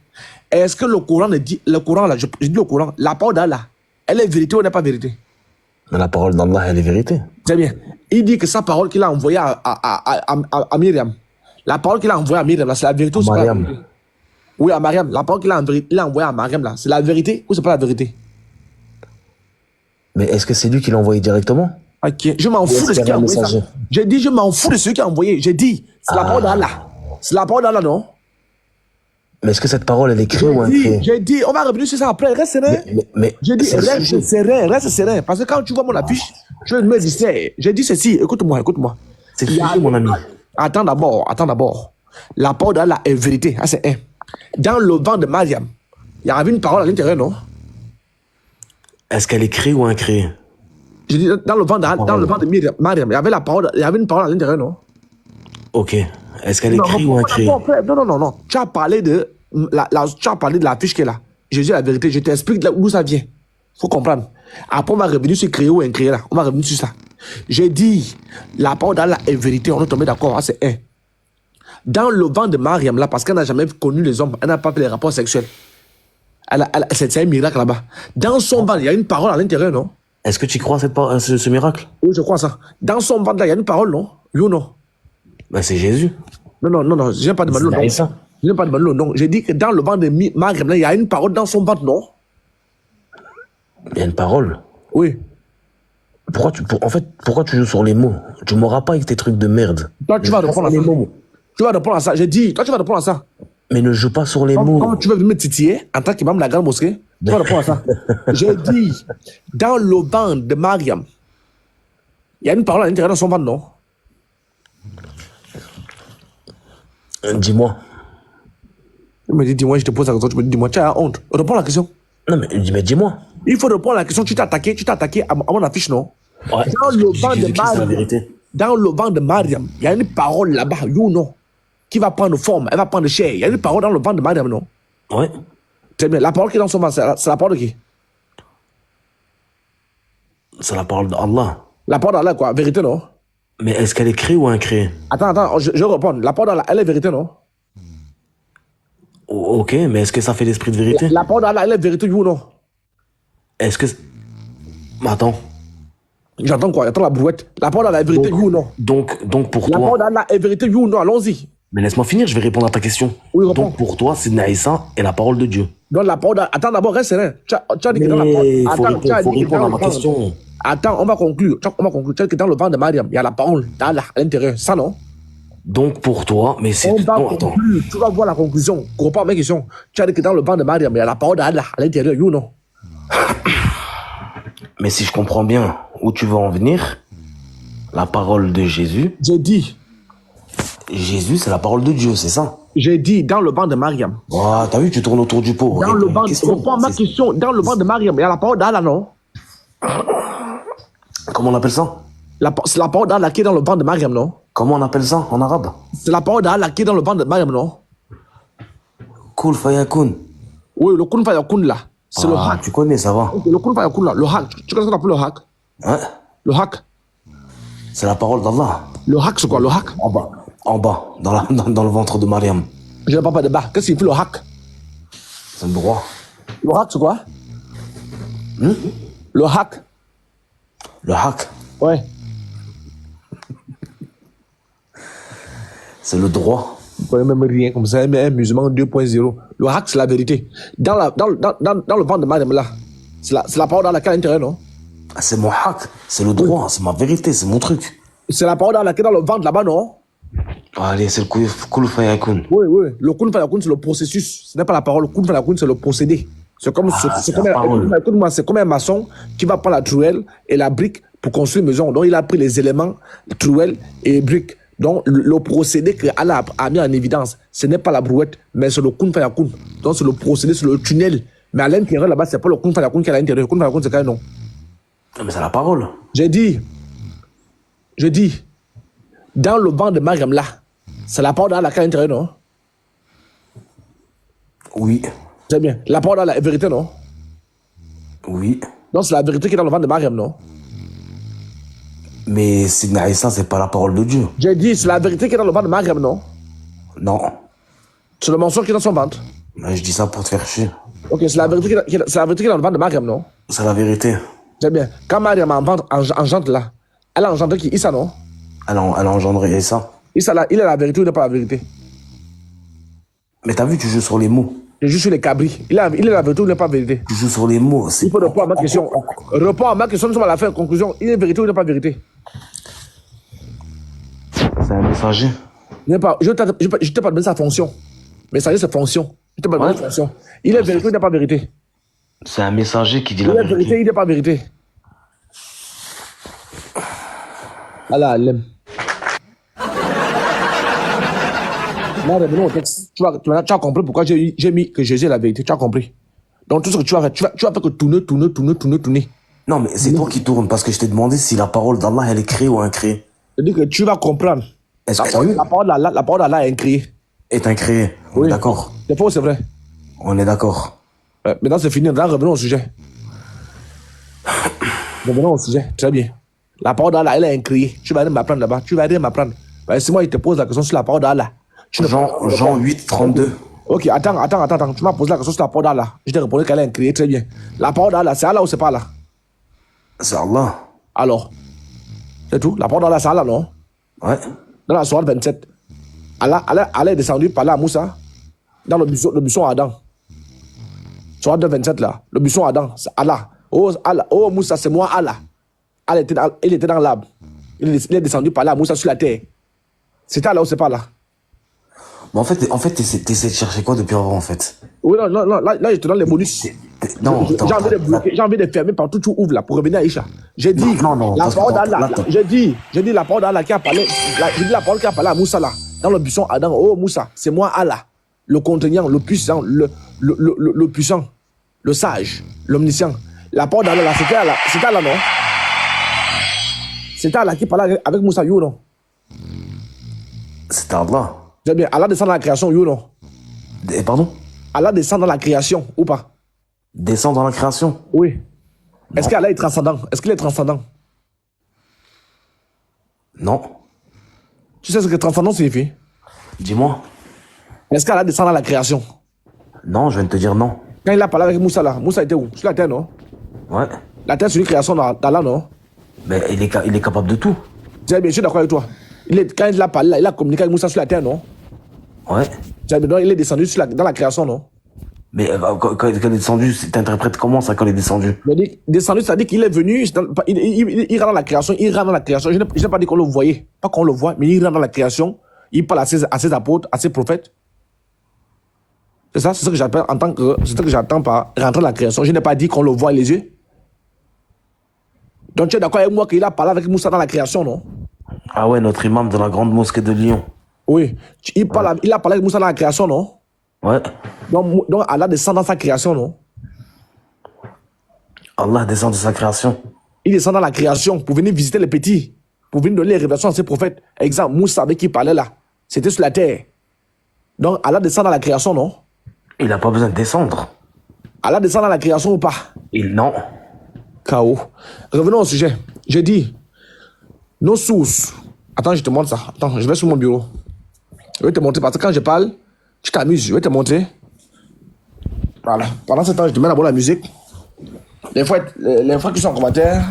Est-ce que le Coran dit... Le Coran là, je dis le Coran, la parole d'Allah, elle est vérité ou n'est pas vérité? Mais la parole d'Allah, elle est vérité. Très bien. Il dit que sa parole qu'il a envoyée à Myriam, la parole qu'il a envoyée à Myriam, là, c'est la vérité ou c'est pas la Mariam. vérité? Oui, à Mariam. La parole qu'il a envoyée à Mariam, là, c'est la vérité ou c'est pas la vérité? Mais est-ce que c'est lui qui l'a envoyé directement? Ok. Je m'en fous de est-ce ce qu'il y qu'il a avait un envoyé. messager? J'ai dit, je m'en fous de ce qu'il a envoyé. J'ai dit, c'est la parole d'Allah. C'est la parole d'Allah, non? Mais est-ce que cette parole, elle est créée ou incréée? J'ai dit, on va revenir sur ça après. Reste serein. Mais J'ai dit, c'est le sujet. reste serein. Parce que quand tu vois mon affiche, je me disais, j'ai dit ceci, écoute-moi. C'est le sujet, mon ami. Attends d'abord. La parole d'Allah est vérité. Ah, c'est un. Dans le ventre de Mariam, il y avait une parole à l'intérieur, non? Est-ce qu'elle est créée ou incréée? J'ai dit, dans le ventre de Mariam, il y avait une parole à l'intérieur, non? Ok. Est-ce qu'elle est créée ou incréée? Non. Tu as parlé de la fiche qui est là. Jésus la vérité. Je t'explique d'où ça vient. Faut comprendre. Après, on va revenir sur créé ou incréé là. On va revenir sur ça. J'ai dit, la parole d'Allah est vérité. On est tombé d'accord. Ah, c'est un. Dans le ventre de Mariam, là, parce qu'elle n'a jamais connu les hommes, elle n'a pas fait les rapports sexuels. C'est un miracle là-bas. Dans son ventre, il y a une parole à l'intérieur, non? Est-ce que tu crois à ce miracle? Oui, je crois ça. Dans son ventre, là, il y a une parole, non? Oui ou non? Ben, c'est Jésus. Non, je n'ai pas demandé le nom. Je n'ai pas demandé le nom. J'ai dit que dans le ventre de Mariam, là, il y a une parole dans son ventre, non? Il y a une parole. Oui. Pourquoi tu joues sur les mots? Tu m'auras pas avec tes trucs de merde. Toi, tu vas répondre à ça. Tu vas répondre à ça. J'ai dit, toi, tu vas répondre à ça. Mais ne joue pas sur les mots. Quand tu veux me titiller en tant qu'imam de la grande mosquée, tu vas répondre à ça. J'ai dit, dans le ventre de Mariam, il y a une parole à l'intérieur de son ventre, non? Dis-moi. Il me dit, dis-moi, je te pose la question, tu me dis, dis-moi, tu as honte. Réponds à la question. Non, mais dis-moi. Il faut répondre à la question, tu t'es attaqué à mon affiche, non? Ouais. Dans le ventre de C'est la Mariam, vérité. dans le ventre de Mariam, il y a une parole là-bas, oui ou non? Qui va prendre forme, elle va prendre chair. Il y a une parole dans le ventre de Mariam, non? Ouais. C'est bien. La parole qui est dans son ventre, c'est la parole de qui? C'est la parole d'Allah. La parole d'Allah, quoi? Vérité, non? Mais est-ce qu'elle est créée ou incréée? Attends, je réponds. La parole d'Allah, elle est vérité, non? Ok, mais est-ce que ça fait l'esprit de vérité? La parole d'Allah, elle est vérité, oui ou non? Est-ce que... Attends. J'entends quoi? J'entends la brouette. La parole d'Allah est vérité, oui ou non? Donc pour La toi... parole d'Allah est vérité, oui ou non? Allons-y. Mais laisse-moi finir, je vais répondre à ta question. Oui, réponds. Donc pour toi, Sidna Issa est la parole de Dieu. Donc la parole d'Allah... Attends, d'abord, reste serein. Tu as dit que dans la parole... Mais Attends, faut répondre à ma question. Attends, on va conclure. Tu as dit que dans le ventre de Mariam, il y a la parole d'Allah à l'intérieur. Ça, non? Donc pour toi, mais c'est... On va Non, attends. conclure. Tu vas voir la conclusion. Reprends à ma question. Tu as dit que dans le ventre de Mariam, il y a la parole d'Allah à l'intérieur, oui ou non? Mais si je comprends bien où tu veux en venir, la parole de Jésus... J'ai dit... Jésus, c'est la parole de Dieu, c'est ça? J'ai dit dans le ventre de Mariam. Oh, t'as vu, tu tournes autour du pot. Dans le ventre, réponds à ma question. Dans le ventre de Mariam, il y a la parole d'Allah, non? Comment on appelle ça? C'est la parole d'Allah qui est dans le ventre de Mariam, non? Comment on appelle ça en arabe? C'est la parole d'Allah qui est dans le ventre de Mariam, non? Kul fayakun. Oui, le kun fayakun là. C'est le hack. Tu connais, ça va? Le kun fayakun là, le hack. Tu connais ce qu'on appelle le hack? Hein? Le hack. C'est la parole d'Allah. Le hack, c'est quoi le hack? En bas, dans le ventre de Mariam. Je ne parle pas de bas. Qu'est-ce qu'il fait le hack? C'est le droit. Le hack, c'est quoi? Le hack. Le haq, Ouais. c'est le droit. Vous ne connaissez même rien comme ça. Un musulman 2.0. Le hack, c'est la vérité. Dans le ventre de Mariam là, c'est la parole dans laquelle à l'intérieur, non? C'est mon haq, c'est le droit, c'est ma vérité, c'est mon truc. C'est la parole dans laquelle dans le ventre là-bas, non? Allez, c'est le kul fayakun. Oui. Le kun fayakun, c'est le processus. Ce n'est pas la parole. Le kun fayakun, c'est le procédé. C'est comme, c'est comme un maçon qui va prendre la truelle et la brique pour construire une maison. Donc, il a pris les éléments, la truelle et les briques. Donc, le procédé que Allah a mis en évidence, ce n'est pas la brouette, mais c'est le kun fayakun. Donc, c'est le procédé, c'est le tunnel. Mais à l'intérieur, là-bas, c'est pas le kun fayakun qui est à l'intérieur. Le kun fayakun, c'est quand même non. Non, mais c'est la parole. J'ai dit, dans le ventre de Mariam là, c'est la parole d'Allah qui est à l'intérieur, non? Oui. C'est bien. La parole d'Allah est vérité, non? Oui. Donc, c'est la vérité qui est dans le ventre de Mariam, non? Mais Sidna Issa, c'est pas la parole de Dieu. J'ai dit, c'est la vérité qui est dans le ventre de Mariam, non? Non. C'est le mensonge qui est dans son ventre. Mais je dis ça pour te faire chier. Ok, c'est la vérité qui est dans le ventre de Mariam, non? C'est la vérité. C'est bien. Quand Mariam engendre là, elle a engendré qui? Issa, non? Elle a engendré Issa. Issa, là, il est la vérité ou il n'est pas la vérité? Mais t'as vu, tu joues sur les mots. Je joue sur les cabris. Il est la vérité ou il n'est pas la vérité? Tu joues sur les mots. Il faut répondre à ma question. Réponds à ma question, nous sommes à la fin. Conclusion, il est vérité ou il n'est pas vérité? C'est un messager. Je t'ai pas donné sa fonction. Messager, c'est fonction. Je t'ai pas donné sa fonction. Il est vérité ou il n'est pas vérité? C'est un messager qui dit Il la est vérité, vérité. il n'est pas vérité. Allah l'aime. Là, revenons au texte. Tu as compris pourquoi j'ai mis que Jésus est la vérité. Tu as compris. Donc, tout ce que tu vas faire que tourner. Non, mais c'est toi qui tournes parce que je t'ai demandé si la parole d'Allah, elle est créée ou incréée. C'est-à-dire que tu vas comprendre. Est-ce que La parole d'Allah est incréée. est incréée? On est d'accord. C'est faux, c'est vrai. On est d'accord. Maintenant, c'est fini. Là, revenons au sujet. Revenons au sujet. Très bien. La parole d'Allah, elle est incréée. Tu vas rien m'apprendre là-bas. Tu vas rien m'apprendre. Si moi, il te pose la question sur la parole d'Allah, Jean 8, 32. Ok, attends. Tu m'as posé la question sur la parole d'Allah. Je t'ai répondu qu'elle est incréée, très bien. La parole d'Allah, c'est Allah ou c'est pas Allah? C'est Allah. Alors, c'est tout. La parole d'Allah, c'est Allah, non? Ouais. Dans la sourate 27, Allah est descendu par là à Moussa, dans le buisson Adam. Sourate 27 là, le buisson Adam, c'est Allah. Oh Moussa, c'est moi Allah. Il était dans l'arbre. Il est descendu par là à Moussa sur la terre. C'était Allah ou c'est pas là? Mais en fait, t'essaies de chercher quoi depuis avant, en fait? Oui, non, là, je te donne les bonus. Non, J'ai envie de bloquer, j'ai envie de fermer partout, tu ouvres là, pour revenir à Isha. J'ai dit, Non, la parce que parole d'Allah, là, j'ai dit la parole d'Allah qui a parlé, j'ai dit la parole qui a parlé à Moussa là, dans le buisson Adam. Oh Moussa, c'est moi Allah, le contenant, le puissant, le puissant, le sage, l'omniscient. La parole d'Allah là, c'était Allah, non? C'était Allah qui parlait avec Moussa, you non? c'était Allah. J'ai bien, Allah descend dans la création, you non? Pardon? Allah descend dans la création, ou pas? Descend dans la création? Oui. Est-ce qu'Allah est transcendant? Est-ce qu'il est transcendant? Non. Tu sais ce que transcendant signifie? Dis-moi. Est-ce qu'Allah descend dans la création? Non, je viens de te dire non. Quand il a parlé avec Moussa là, Moussa était où? Sur la terre, non? Ouais. La terre, c'est une création d'Allah, non? Mais il est capable de tout. J'ai bien, je suis d'accord avec toi. Quand il a parlé là, il a communiqué avec Moussa sur la terre, non? Ouais. J'ai bien, donc il est descendu dans la création, non? Mais quand il est descendu, t'interprètes comment ça quand il est descendu? Je dis, descendu, c'est-à-dire qu'il est venu, il rentre dans la création, il rentre dans la création. Je n'ai pas dit qu'on le voyait, pas qu'on le voit, mais il rentre dans la création, il parle à ses apôtres, à ses prophètes. C'est ça, c'est ce que j'appelle c'est ce que j'attends par rentrer dans la création. Je n'ai pas dit qu'on le voit les yeux. Donc tu es d'accord avec moi qu'il a parlé avec Moussa dans la création, non? Ah ouais, notre imam de la grande mosquée de Lyon. Oui. Il a parlé avec Moussa dans la création, non? Ouais. Donc Allah descend dans sa création, non? Allah descend de sa création. Il descend dans la création pour venir visiter les petits, pour venir donner les révélations à ses prophètes. Exemple, Moussa avec qui il parlait là, c'était sur la terre. Donc Allah descend dans la création, non? Il n'a pas besoin de descendre. Allah descend dans la création ou pas? Non. K.O. Revenons au sujet. J'ai dit, nos sources. Attends, je te montre ça. Attends, je vais sur mon bureau. Je vais te montrer parce que quand je parle, tu t'amuses. Je vais te montrer. Voilà. Pendant ce temps, je te mets d'abord la musique. Les fois qui sont en commentaire.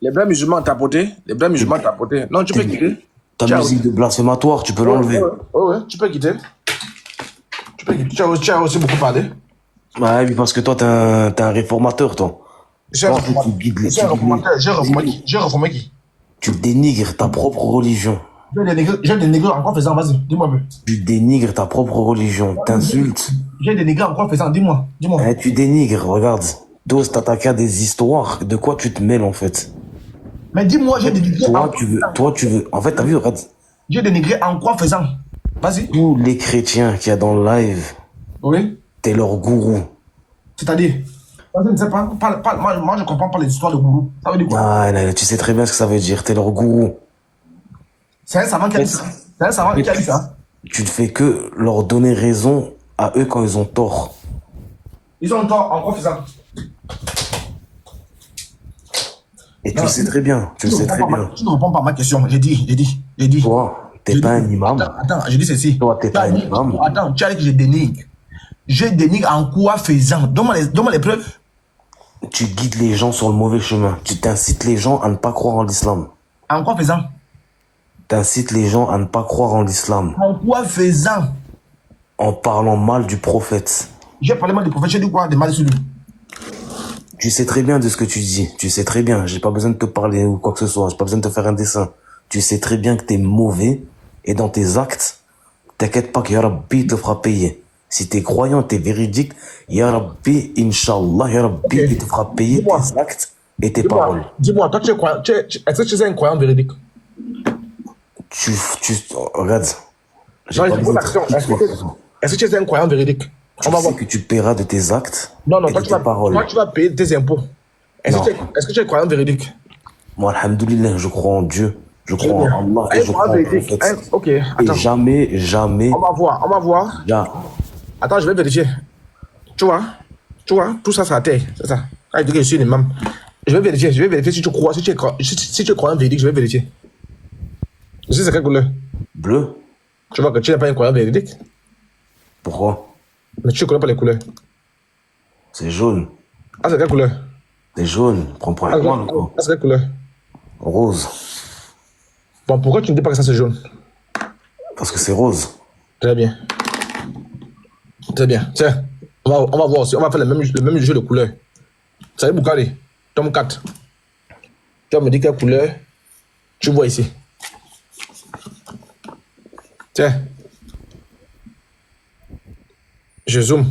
Les vrais musulmans tapotés. Les vrais musulmans tapotés. Non, tu peux quitter. Ta musique de blasphématoire, tu peux l'enlever. Ouais, tu peux quitter. Tu as aussi beaucoup parlé. Ouais, parce que toi, t'es un réformateur, toi. J'ai reformé qui? Tu dénigres ta propre religion. J'ai dénigré en quoi faisant? Vas-y, dis-moi un peu. Tu dénigres ta propre religion. T'insultes. J'ai dénigré en quoi faisant? Dis-moi. Tu dénigres, regarde. T'oses t'attaquer à des histoires. De quoi tu te mêles, en fait? Mais dis-moi, j'ai dénigré Toi, tu veux. En fait, t'as vu, regarde. J'ai dénigré en quoi faisant? Vas-y. Tous les chrétiens qu'il y a dans le live. Oui. T'es leur gourou. C'est-à-dire? Je ne sais pas. Moi, je comprends pas les histoires de gourou. Ça veut dire quoi? Ah, là, tu sais très bien ce que ça veut dire. T'es leur gourou. C'est un savant qui a dit ça. C'est un savant qui a dit ça. Tu ne fais que leur donner raison à eux quand ils ont tort. Ils ont tort en quoi faisant? Et tu le sais très bien. Tu le sais très bien. Tu ne réponds pas à ma question. J'ai dit. Toi, t'es pas un imam. Attends, je dis ceci. Toi, t'es pas un imam. Attends, tu as dit que je dénigre. Je dénigre en quoi faisant? Donne-moi les preuves. Tu guides les gens sur le mauvais chemin. Tu t'incites les gens à ne pas croire en l'islam. En quoi faisant? T'incites les gens à ne pas croire en l'islam. En quoi faisant? En parlant mal du prophète. J'ai parlé mal du prophète, j'ai dit quoi de mal sur lui? Tu sais très bien de ce que tu dis. Tu sais très bien. J'ai pas besoin de te parler ou quoi que ce soit. J'ai pas besoin de te faire un dessin. Tu sais très bien que t'es mauvais. Et dans tes actes, t'inquiète pas que Ya Rabbi te fera payer. Si t'es croyant, t'es véridique, Ya Rabbi, Inch'Allah, Ya Rabbi, il te fera payer tes actes et tes paroles. Dis-moi, toi, tu es croyant, est-ce que tu es un croyant véridique? Regarde. Est-ce que tu es un croyant véridique? On va voir que tu paieras de tes actes et de tes paroles. Toi, tu vas payer tes impôts. Est-ce que tu es croyant véridique? Moi, alhamdoulilah, je crois en Dieu. Je crois en Allah et je crois en prophète. Ok, attends. Et jamais. On va voir. Yeah. Attends, je vais vérifier. Tu vois, tout ça, c'est la terre. C'est ça. Ah, je dis que je suis l'imam. Je vais vérifier si tu crois, si tu es croyant véridique, je vais vérifier. Je sais c'est quelle couleur? Bleu. Tu vois que tu n'es pas un croyant véridique. Pourquoi? Mais tu ne connais pas les couleurs. C'est jaune. Ah, c'est quelle couleur? C'est jaune. Prends pas avec moi, quoi. Ah, c'est quelle couleur? Rose. Bon, pourquoi tu ne dis pas que ça c'est jaune? Parce que c'est rose. Très bien. Très bien. Tiens, on va voir aussi. On va faire le même jeu de couleurs. Ça y est, Boukali, tome 4. Tu vas me dire quelle couleur tu vois ici. Tiens. Je zoome.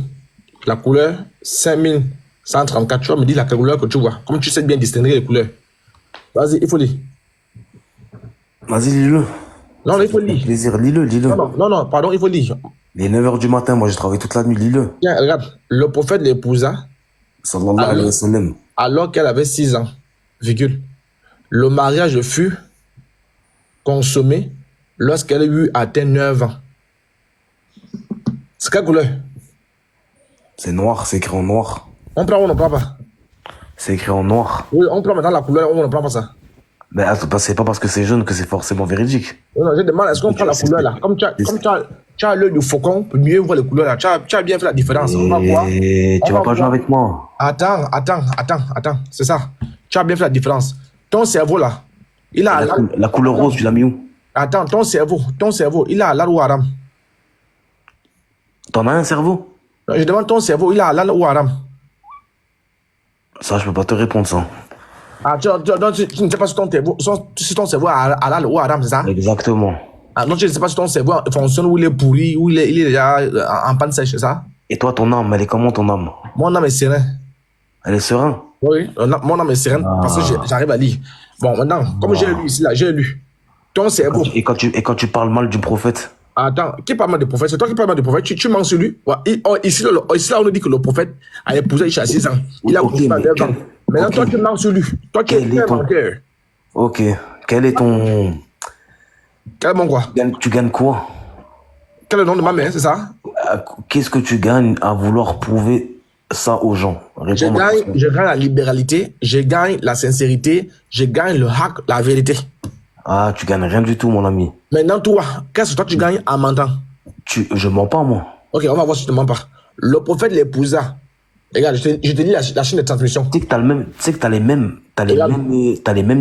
La couleur 5134. Tu vas me dire la couleur que tu vois. Comme tu sais bien distinguer les couleurs. Vas-y, il faut lire. Vas-y, lis-le. Non, il faut lire. Plaisir, lis-le. Non, pardon, il faut lire. Il est 9h du matin, moi j'ai travaillé toute la nuit, lis-le. Tiens, regarde. Le prophète l'épousa Sallallahu alayhi wa sallam. alors qu'elle avait 6 ans, virgule. Le mariage fut consommé lorsqu'elle eut atteint 9 ans. C'est quelle couleur? C'est noir, c'est écrit en noir. On prend ou on ne prend pas? C'est écrit en noir. Oui, on prend maintenant la couleur ou on ne prend pas ça? Mais attends, c'est pas parce que c'est jaune que c'est forcément véridique. Non, je demande, est-ce qu'on prend la couleur là? Comme tu as l'œil du faucon, pour mieux voir les couleurs là. Tu as bien fait la différence. On va voir. Et tu vas pas jouer avec moi. Attends. C'est ça. Tu as bien fait la différence. Ton cerveau là, il a La couleur rose, tu l'as mis où? Attends, ton cerveau, il a halal ou haram? T'en as un cerveau? Je demande ton cerveau, il a halal ou haram? Ça, je peux pas te répondre ça. Ah, tu ne sais pas si ton cerveau a halal ou haram, c'est ça? Exactement. Ah, non, tu ne sais pas si ton cerveau fonctionne ou il est pourri, ou il est déjà en panne sèche, c'est ça? Et toi, ton âme, elle est comment ton âme? Mon âme est serein. Elle est sereine? Oui, mon âme est sereine parce que j'arrive à lire. Bon, maintenant, comme j'ai lu ici, là, j'ai lu. Ton cerveau. Et quand tu parles mal du prophète? Attends, qui parle mal du prophète? C'est toi qui parles mal du prophète. Tu mens sur lui. Ouais, ici, là, on nous dit que le prophète a épousé Aïcha à 6 ans. Il a couché à 9 ans. Maintenant, toi, tu mens sur lui. Toi, tu es un menteur. Ok. Quel est ton... Quel est mon quoi? Tu gagnes quoi? Quel est le nom de ma mère, c'est ça? Qu'est-ce que tu gagnes à vouloir prouver ça aux gens? Je gagne la libéralité, je gagne la sincérité, je gagne le hack, la vérité. Ah, tu gagnes rien du tout, mon ami. Maintenant, toi, qu'est-ce que toi tu gagnes en mentant? Je mens pas, moi. Ok, on va voir si tu ne mens pas. Le prophète l'épousa. Regarde, je te lis la chaîne de transmission. Tu sais que t'as les mêmes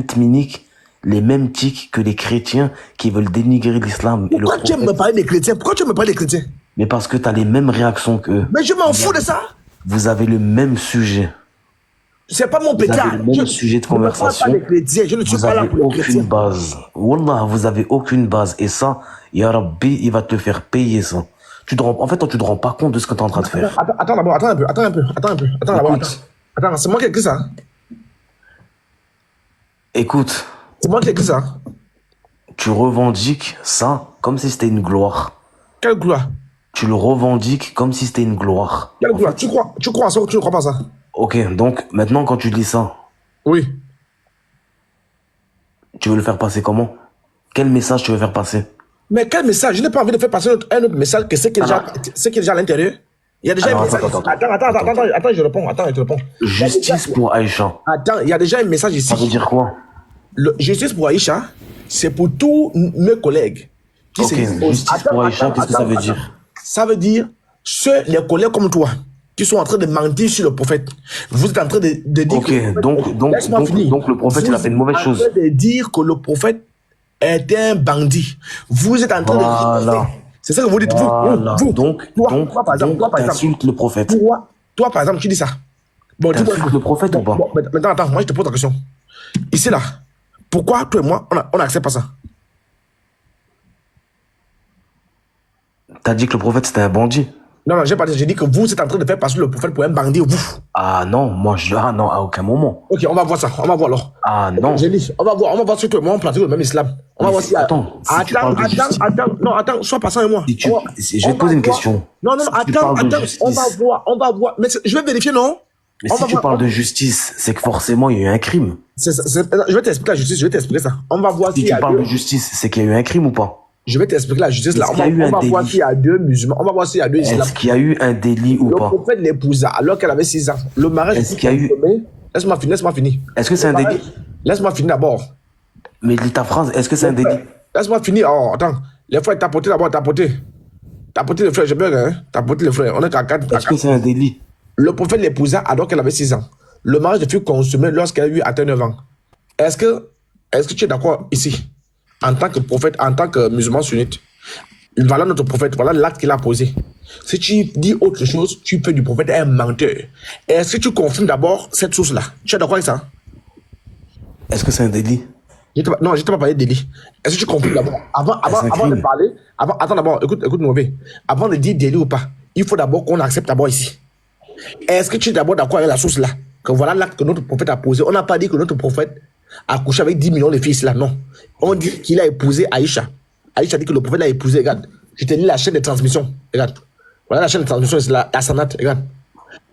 tminiques, les mêmes tics que les chrétiens qui veulent dénigrer l'islam. Pourquoi tu aimes me parler des chrétiens? Pourquoi tu aimes me parler des chrétiens? Mais parce que t'as les mêmes réactions qu'eux. Mais je m'en fous de ça. Vous avez le même sujet. C'est pas mon Vous pétard. avez le même sujet de conversation. Je ne parle pas des chrétiens. Je ne suis Vous pas là avez pour les chrétiens. aucune base. Wallah, vous avez aucune base. Et ça, Ya Rabbi, il va te faire payer ça. En fait, toi, tu te rends pas compte de ce que tu es en train de faire. Attends d'abord, attends un peu. Attends, c'est moi qui ai écrit ça. Écoute, C'est moi qui ai écrit ça. tu revendiques ça comme si c'était une gloire. Quelle gloire? Tu le revendiques comme si c'était une gloire. Quelle gloire? Tu crois à ça ou tu ne crois pas à ça? Ok, donc maintenant quand tu lis ça, Oui. tu veux le faire passer comment? Quel message tu veux faire passer? Mais quel message? Je n'ai pas envie de faire passer un autre message que ce qui est déjà à l'intérieur. Il y a déjà un message. Attends, je réponds. Justice pour Aïcha. Attends, il y a déjà un message ici. Ça veut dire quoi? Justice pour Aïcha, c'est pour tous mes collègues. Ok, justice pour Aïcha, qu'est-ce que ça veut dire? Ça veut dire les collègues comme toi qui sont en train de mentir sur le prophète. Vous êtes en train de dire donc le prophète, il a fait une mauvaise chose. Vous êtes en train de dire que le prophète est un bandit. Vous êtes en train de... C'est ça que vous dites. Voilà. Vous. Donc, par exemple, t'insultes le prophète. Toi, par exemple, tu dis ça. Bon, t'insultes le prophète ou pas? Maintenant, attends, moi, je te pose la question. Ici, là, pourquoi toi et moi, on n'accepte pas ça? T'as dit que le prophète, c'était un bandit? Non, j'ai pas dit. J'ai dit que vous êtes en train de faire passer le prophète pour un bandit, vous. Ah non, non, à aucun moment. Ok, on va voir ça. On va voir alors. Ah non. J'ai dit, on va voir si toi et moi, on pratique le même islam. On va voir si... Attends, Attends, sois patient et moi. Je vais te poser une question. Non, attends, on va voir. Mais je vais vérifier, non? Mais si tu parles de justice, c'est que forcément, il y a eu un crime. Je vais t'expliquer la justice, je vais t'expliquer ça. On va voir si tu parles de justice, c'est qu'il y a eu un crime ou pas? Je vais t'expliquer la justice là. On va voir s'il y a deux musulmans. On va voir s'il y a deux islams. Est-ce qu'il y a eu un délit ou pas? Le prophète l'épousa alors qu'elle avait 6 ans. Le mariage. Est-ce qu'il y a eu... Laisse-moi finir. Est-ce que c'est un délit? Laisse-moi finir d'abord. Mais lis ta phrase, est-ce que c'est un délit? Laisse-moi finir. Oh, attends. Les frères, t'as porté d'abord, t'as porté. T'as porté les frères, j'ai peur, hein. T'as porté les frères. On est qu'à 4. Est-ce que c'est un délit? Le prophète l'épousa alors qu'elle avait 6 ans. Le mariage fut consommé lorsqu'elle a eu atteint 9 ans. Est-ce que tu es d'accord ici, en tant que prophète, en tant que musulman sunnite? Voilà notre prophète, voilà l'acte qu'il a posé. Si tu dis autre chose, tu fais du prophète un menteur. Est-ce que tu confirmes d'abord cette source-là? Tu es d'accord avec ça? Est-ce que c'est un délit? Non, je ne t'ai pas parlé de délit. Est-ce que tu confirmes d'abord? Avant de parler, attends d'abord, écoute Mauvais. Avant de dire délit ou pas, il faut d'abord qu'on accepte d'abord ici. Est-ce que tu es d'abord d'accord avec la source là? Que voilà l'acte que notre prophète a posé. On n'a pas dit que notre prophète a couché avec 10 millions de fils là, non. On dit qu'il a épousé Aïcha. Aïcha dit que le prophèt l'a épousé, regarde. Je t'ai dit la chaîne de transmission, regarde. Voilà la chaîne de transmission, c'est la Sanat, regarde.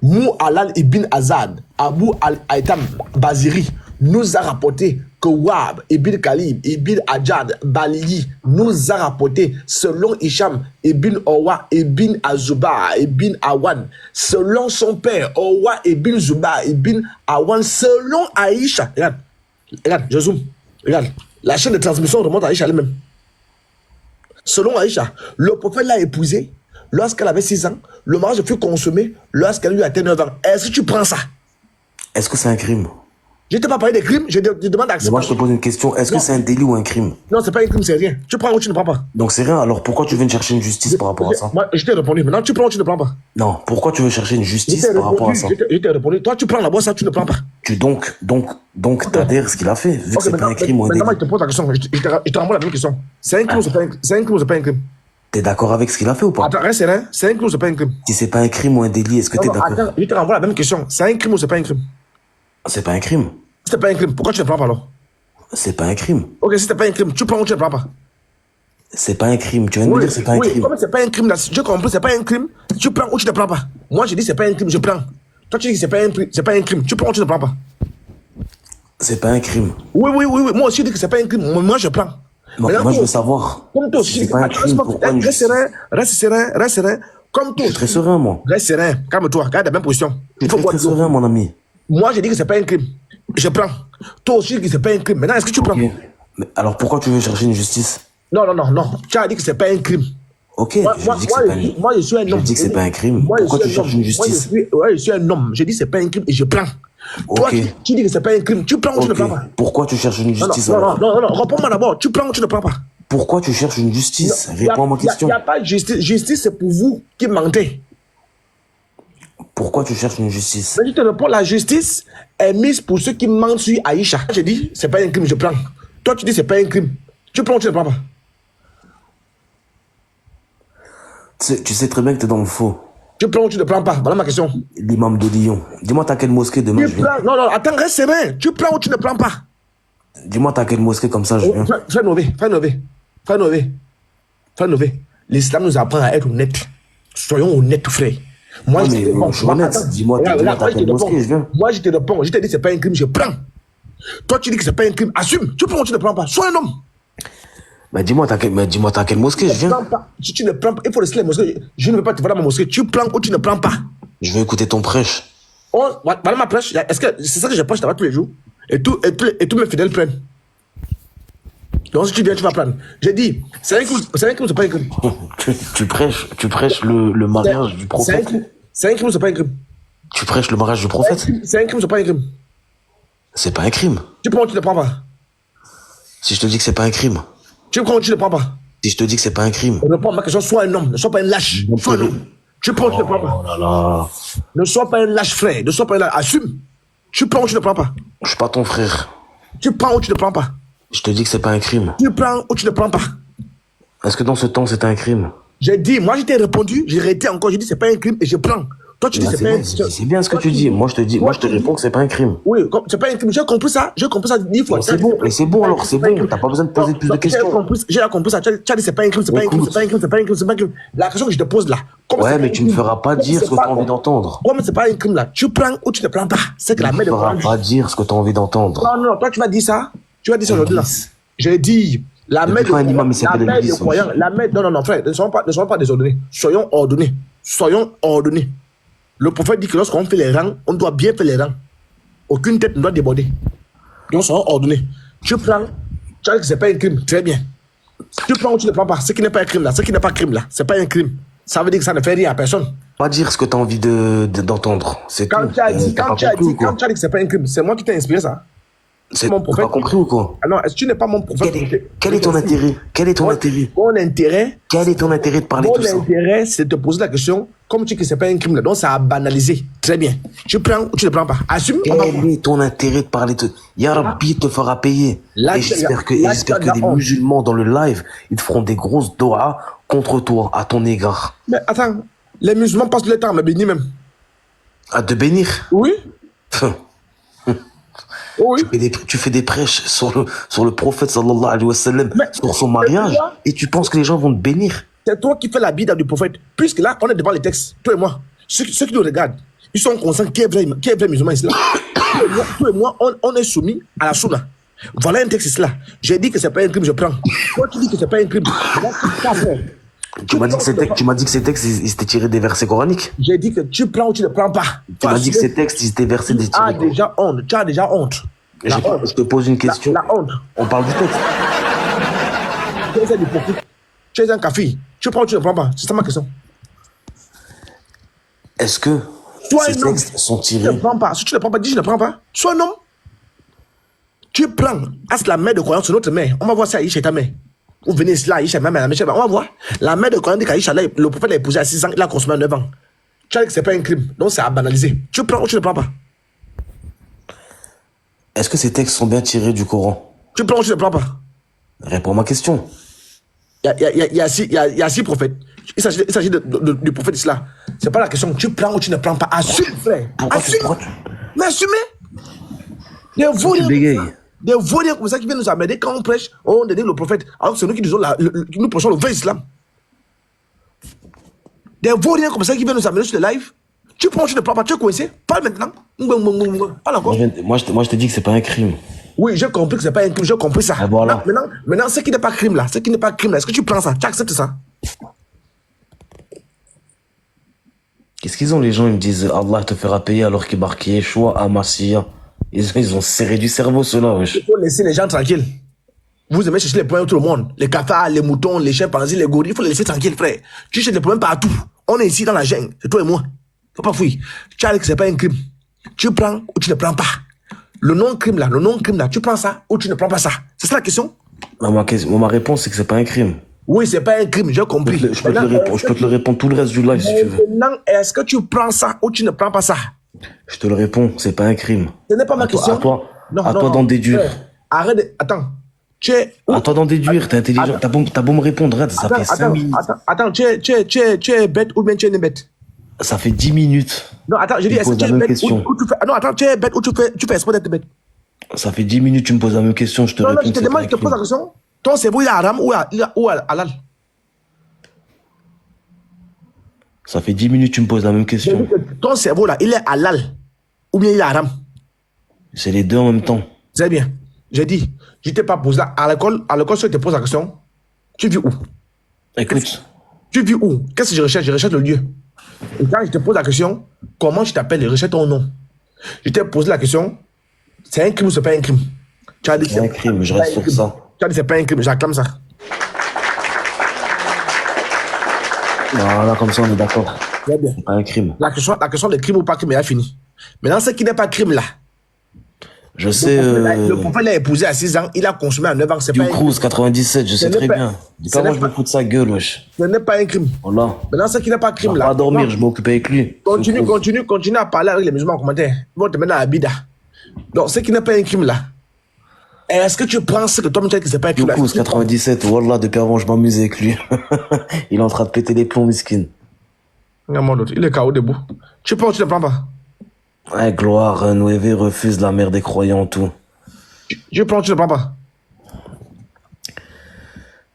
Mou Alal ibn Azad, Abu al-Aitam Baziri, nous a rapporté que Wahb ibn Kalib ibn Ajad Baliyi nous a rapporté selon Hicham ibn Owa ibn Azuba ibn Awan, selon son père Owa ibn Zuba ibn Awan, selon Aïcha. Regarde, je zoome. Regarde, la chaîne de transmission remonte à Aïcha elle-même. Selon Aïcha, le prophète l'a épousée lorsqu'elle avait 6 ans. Le mariage fut consommé lorsqu'elle lui a atteint 9 ans. Est-ce que tu prends ça? Est-ce que c'est un crime? Je ne t'ai pas parlé des crimes, je demande d'accès. Moi, je te pose une question. Est-ce que c'est un délit ou un crime? Non, c'est pas un crime, c'est rien. Tu prends ou tu ne prends pas? Donc c'est rien. Alors pourquoi tu viens de chercher une justice par rapport à ça? Moi, je t'ai répondu. Maintenant, tu prends ou tu ne prends pas? Non, pourquoi tu veux chercher une justice par rapport à ça? Je t'ai répondu. Toi, tu prends d'abord ça, tu ne prends pas. Tu t'adhères ce qu'il a fait, vu que c'est pas un crime ou un délit. Maintenant, je te pose la question. Je te renvoie la même question. C'est un crime ou c'est pas un crime? T'es d'accord avec ce qu'il a fait ou pas? Attends, reste serein. C'est un crime ou c'est pas un crime? Si c'est pas un crime ou un délit, est-ce que t'es d'accord? Attends, je te renvoie la même question. C'est un crime ou c'est pas un crime? C'est pas un crime. Si c'est pas un crime, pourquoi tu ne prends pas alors? C'est pas un crime. Ok, si c'est pas un crime, tu prends ou tu ne prends pas? C'est pas un crime. Tu viens de me dire que c'est pas un crime. Comme c'est pas un crime, là, je comprends, c'est pas un crime, tu prends ou tu ne prends pas? Moi, je dis c'est pas un crime, je prends. Toi, tu dis que c'est pas un crime, tu prends ou tu ne prends pas? C'est pas un crime. Oui. Moi aussi, je dis que c'est pas un crime. Moi, je prends. Moi, je veux savoir. Comme toi, Si c'est pas un crime, pourquoi une justice? Reste serein. Comme toi. Je suis très serein, moi. Reste serein. Calme-toi. Garde la même position. Je suis très serein, mon ami. Moi, je dis que c'est pas un crime. Je prends. Toi aussi, je dis que c'est pas un crime. Maintenant, est-ce que tu prends? Mais alors, pourquoi tu veux chercher une justice? Non. Tu as dit que c'est pas un crime. Ok, je dis que c'est pas un crime. Moi, je suis un homme. Je dis que c'est pas un crime. Pourquoi tu cherches une justice? Je suis un homme. Je dis que c'est pas un crime et je prends. Toi, tu dis que c'est pas un crime. Tu prends ou tu ne prends pas? Pourquoi tu cherches une justice? Non. Réponds-moi d'abord. Tu prends ou tu ne prends pas? Pourquoi tu cherches une justice? Réponds à ma question. Il n'y a pas de justice. Justice, c'est pour vous qui mentez. Pourquoi tu cherches une justice? Mais je te réponds, la justice est mise pour ceux qui mentent sur Aïcha. Je dis, c'est pas un crime, je prends. Toi, tu dis, c'est pas un crime. Tu prends ou tu ne prends pas? Tu sais très bien que tu es dans le faux. Tu prends ou tu ne prends pas? Voilà ma question. L'imam de Lyon. Dis-moi, t'as quelle mosquée demain? Non, attends, reste serein. Tu prends ou tu ne prends pas? Dis-moi, t'as quelle mosquée comme ça, je viens. Frère Nové. L'islam nous apprend à être honnête. Soyons honnêtes, frère. Moi, je suis honnête. Dis-moi, t'as quelle mosquée, je viens. Moi, je te réponds. Je te dis, c'est pas un crime, je prends. Toi, tu dis que c'est pas un crime. Assume. Tu prends ou tu ne prends pas? Sois un homme. Mais dis-moi, t'as quelle mosquée, je viens. Si tu ne prends pas, il faut laisser la mosquée. Je ne veux pas te voir dans ma mosquée. Tu prends ou tu ne prends pas? Je veux écouter ton prêche. Oh, voilà ma prêche. Est-ce que c'est ça que je prêche là-bas tous les jours? Et tous mes fidèles prennent. Donc si tu viens, tu vas prendre. J'ai dit, c'est un crime, c'est pas un crime. Tu prêches le mariage du prophète. C'est un crime, c'est pas un crime. Tu prêches le mariage du prophète? C'est un crime, c'est pas un crime. C'est pas un crime. Tu prends ou tu ne prends pas? Si je te dis que c'est pas un crime. Tu prends ou tu ne prends pas? Si je te dis que c'est pas un crime. Réponds à ma question, sois un homme, ne sois pas un lâche. Sois un homme. Tu prends ou tu ne prends pas? Oh là là. Ne sois pas un lâche, frère. Ne sois pas un lâche. Assume. Tu prends ou tu ne prends pas? Je suis pas ton frère. Tu prends ou tu ne prends pas? Je te dis que c'est pas un crime. Tu prends ou tu ne prends pas? Est-ce que dans ce temps, c'était un crime? J'ai dit, moi je t'ai répondu, j'ai réité encore, j'ai dit c'est pas un crime et je prends. Toi tu dis c'est pas un crime. C'est bien ce que tu dis. Moi je te réponds que c'est pas un crime. Oui, c'est pas un crime. J'ai compris ça 10 fois. C'est bon, c'est bon alors, c'est bon. T'as pas besoin de poser plus de questions. J'ai compris ça. Tu as dit c'est pas un crime, c'est pas un crime, c'est pas un crime, c'est pas un crime, c'est pas un crime. La question que je te pose là. Ouais, mais tu me feras pas dire ce que t'as envie d'entendre. Ouais, mais c'est pas un crime là. Tu prends ou tu ne prends pas. C'est que la mère de Coran. Tu me feras pas dire ce que t'as envie d'entendre. Non, toi tu vas dire ça. Tu vas dire ça aujourd'hui là. J'ai dit. La mère de croyants, non, frère, ne soyons pas désordonnés. Soyons ordonnés. Le prophète dit que lorsqu'on fait les rangs, on doit bien faire les rangs. Aucune tête ne doit déborder. Donc, soyons ordonnés. Tu prends, tu as dit que c'est pas un crime, très bien. Tu prends ou tu ne prends pas. Ce qui n'est pas un crime là, ce qui n'est pas crime là, c'est pas un crime. Ça veut dire que ça ne fait rien à personne. Pas dire ce que tu as envie d'entendre. C'est tout. Quand tu as dit, T'as pas compris ou quoi? que c'est pas un crime, c'est moi qui t'ai inspiré ça. C'est mon t'as prophète. pas compris ou quoi? Ah non, est-ce que tu n'es pas mon prophète? Quel est ton intérêt? Quel est ton intérêt? Mon intérêt, Quel est ton intérêt de parler de tout ça? mon intérêt, c'est de te poser la question, comme tu dis que c'est pas un crime là, donc ça a banalisé. Très bien. Tu prends ou tu ne prends pas. Assume. Quel est ton intérêt de parler de... Ya Rabbi te fera payer. Là, Et j'espère que la des honte. musulmans dans le live, ils te feront des grosses doigts contre toi, à ton égard. Mais attends, les musulmans passent le temps à me bénir même. À te bénir. Oui. Oui. Tu fais des prêches sur le prophète sallallahu alayhi wa sallam, Mais- sur son mariage, toi- et tu penses que les gens vont te bénir. C'est toi qui fais la bida du prophète. Puisque là, on est devant les textes, toi et moi. Ceux qui nous regardent, ils sont conscients qui est vrai musulman islam. Toi et moi, on est soumis à la sunna. Voilà un texte islam. J'ai dit que c'est pas un crime, je prends. Toi, tu dis que c'est pas un crime. Là, c'est pas vrai. Tu m'as dit que ces textes, ils étaient tirés des versets coraniques. J'ai dit que tu prends ou tu ne prends pas. Tu m'as dit que ces textes, ils étaient versés des Tu as tirés. déjà honte. Tu as déjà honte. La honte. Je te pose une question. La honte. On parle du texte. Tu es un hypocrite. Tu es un kafir. Tu prends ou tu ne prends pas. C'est ça ma question. Est-ce que Sois ces un homme. textes sont Tu ne tirés? prends pas. Si tu ne prends pas, dis je ne prends pas. Sois un homme. Tu prends. As la mère de croyance sur notre mère. On va voir ça Aïcha et ta mère. Vous venez ici là, Aïcha, ma mère, on va voir. La mère de croyance dit qu'Aïcha, le prophète l'a épousé à 6 ans, il a consommé à 9 ans. Tu as dit que c'est pas un crime. Donc c'est à banaliser. Tu prends ou tu ne prends pas. Est-ce que ces textes sont bien tirés du Coran? Tu prends ou tu ne prends pas. Réponds à ma question. Il y a 6 prophètes. Il s'agit du prophète islam. C'est pas la question. Tu prends ou tu ne prends pas. Assume, frère. Assume. Mais assumez. Des vauriens comme ça qui viennent nous amener quand on prêche, on dédie le prophète. Alors que c'est nous qui nous prêchons le vrai islam. Des vauriens comme ça qui viennent nous amener sur le live. Tu prends ou tu ne prends pas. Tu es coincé. Parle maintenant. Parle encore. Moi, je te dis que c'est pas un crime. Oui, j'ai compris que c'est pas un crime. J'ai compris ça. Ah, voilà. Maintenant, ce qui n'est pas crime là, est-ce que tu prends ça? Tu acceptes ça? Qu'est-ce qu'ils ont les gens? Ils me disent Allah te fera payer alors qu'il marque Yeshua à Massia. Ils ont serré du cerveau ceux-là, wesh. Il faut laisser les gens tranquilles. Vous aimez chercher les problèmes tout le monde. Les cafards, les moutons, les chimpanzés, les gorilles. Il faut les laisser tranquilles, frère. Tu cherches des problèmes partout. On est ici dans la jungle. C'est toi et moi. Faut pas fouiller. Tu as dit que c'est pas un crime. Tu prends ou tu ne prends pas. Le non-crime là, tu prends ça ou tu ne prends pas ça. C'est ça la question? Ma réponse, c'est que c'est pas un crime. Oui, c'est pas un crime, j'ai compris. Je peux te le répondre tout le reste du live si tu veux. Maintenant, est-ce que tu prends ça ou tu ne prends pas ça? Je te le réponds, c'est pas un crime. Ce n'est pas ma question. À toi d'en déduire. Arrête, attends. À toi d'en déduire, t'es intelligent. T'as beau me répondre, regarde, ça fait 5 minutes. Attends, tu es bête ou bien tu es une bête? Ça fait 10 minutes. Non, attends, je dis, est-ce que tu es bête ou tu fais... Non, attends, tu es bête ou tu fais exprès d'être bête? Ça fait 10 minutes, tu me poses la même question, je te réponds. Non, je te demande, je te pose la question. Ton cerveau, il est haram ou halal? Ça fait 10 minutes, tu me poses la même question. Ton cerveau, là, il est halal ou bien il est haram? C'est les deux en même temps. C'est bien. J'ai dit, je t'ai pas posé là. À l'école, si je te pose la question, tu vis où? Écoute. Tu vis où? Qu'est-ce que je recherche? Je recherche le lieu. Et quand je te pose la question, comment tu t'appelles? Je recherche ton nom. Je t'ai posé la question, c'est un crime ou c'est pas un crime? Tu as dit c'est un crime, je reste sur ça. Tu as dit c'est pas un crime, j'acclame ça. Voilà, comme ça on est d'accord. Très bien. C'est pas un crime. La question de crime ou pas crime, elle a fini. Maintenant, ce qui n'est pas crime là. Je sais. Le prophète l'a épousé à 6 ans, il a consommé à 9 ans. C'est pas un crime. Cruz 97, je sais très bien. Dis pas moi je me fous de sa gueule, wesh. Ce n'est pas un crime. Voilà. Maintenant, ce qui n'est pas crime là. Je vais pas dormir, je m'occupe avec lui. Continue à parler avec les musulmans en commentaire. Ils vont te mettre dans la bida. Donc, ce qui n'est pas un crime là. Est-ce que tu penses que toi, tu sais que c'est pas un crime là? Cruz 97, wallah, depuis avant, je m'amuse avec lui. Il est en train de péter les plombs, miskin. Il est KO debout. Tu penses que tu ne prends pas? Ouais, gloire, Nueve refuse la mère des croyants, tout. Je prends, tu ne prends pas.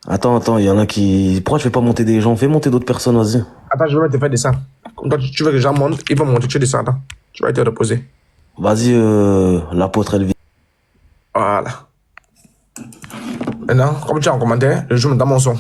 Attends, il y en a qui... Pourquoi tu fais pas monter des gens? Fais monter d'autres personnes, vas-y. Attends, je vais même te faire descendre. Comme toi, tu veux que les gens montent, ils vont monter, tu descends. Attends. Tu vas te reposer. Vas-y, l'apôtre Elvi. Voilà. Maintenant, comme tu es en commentaire, je joue dans mon son.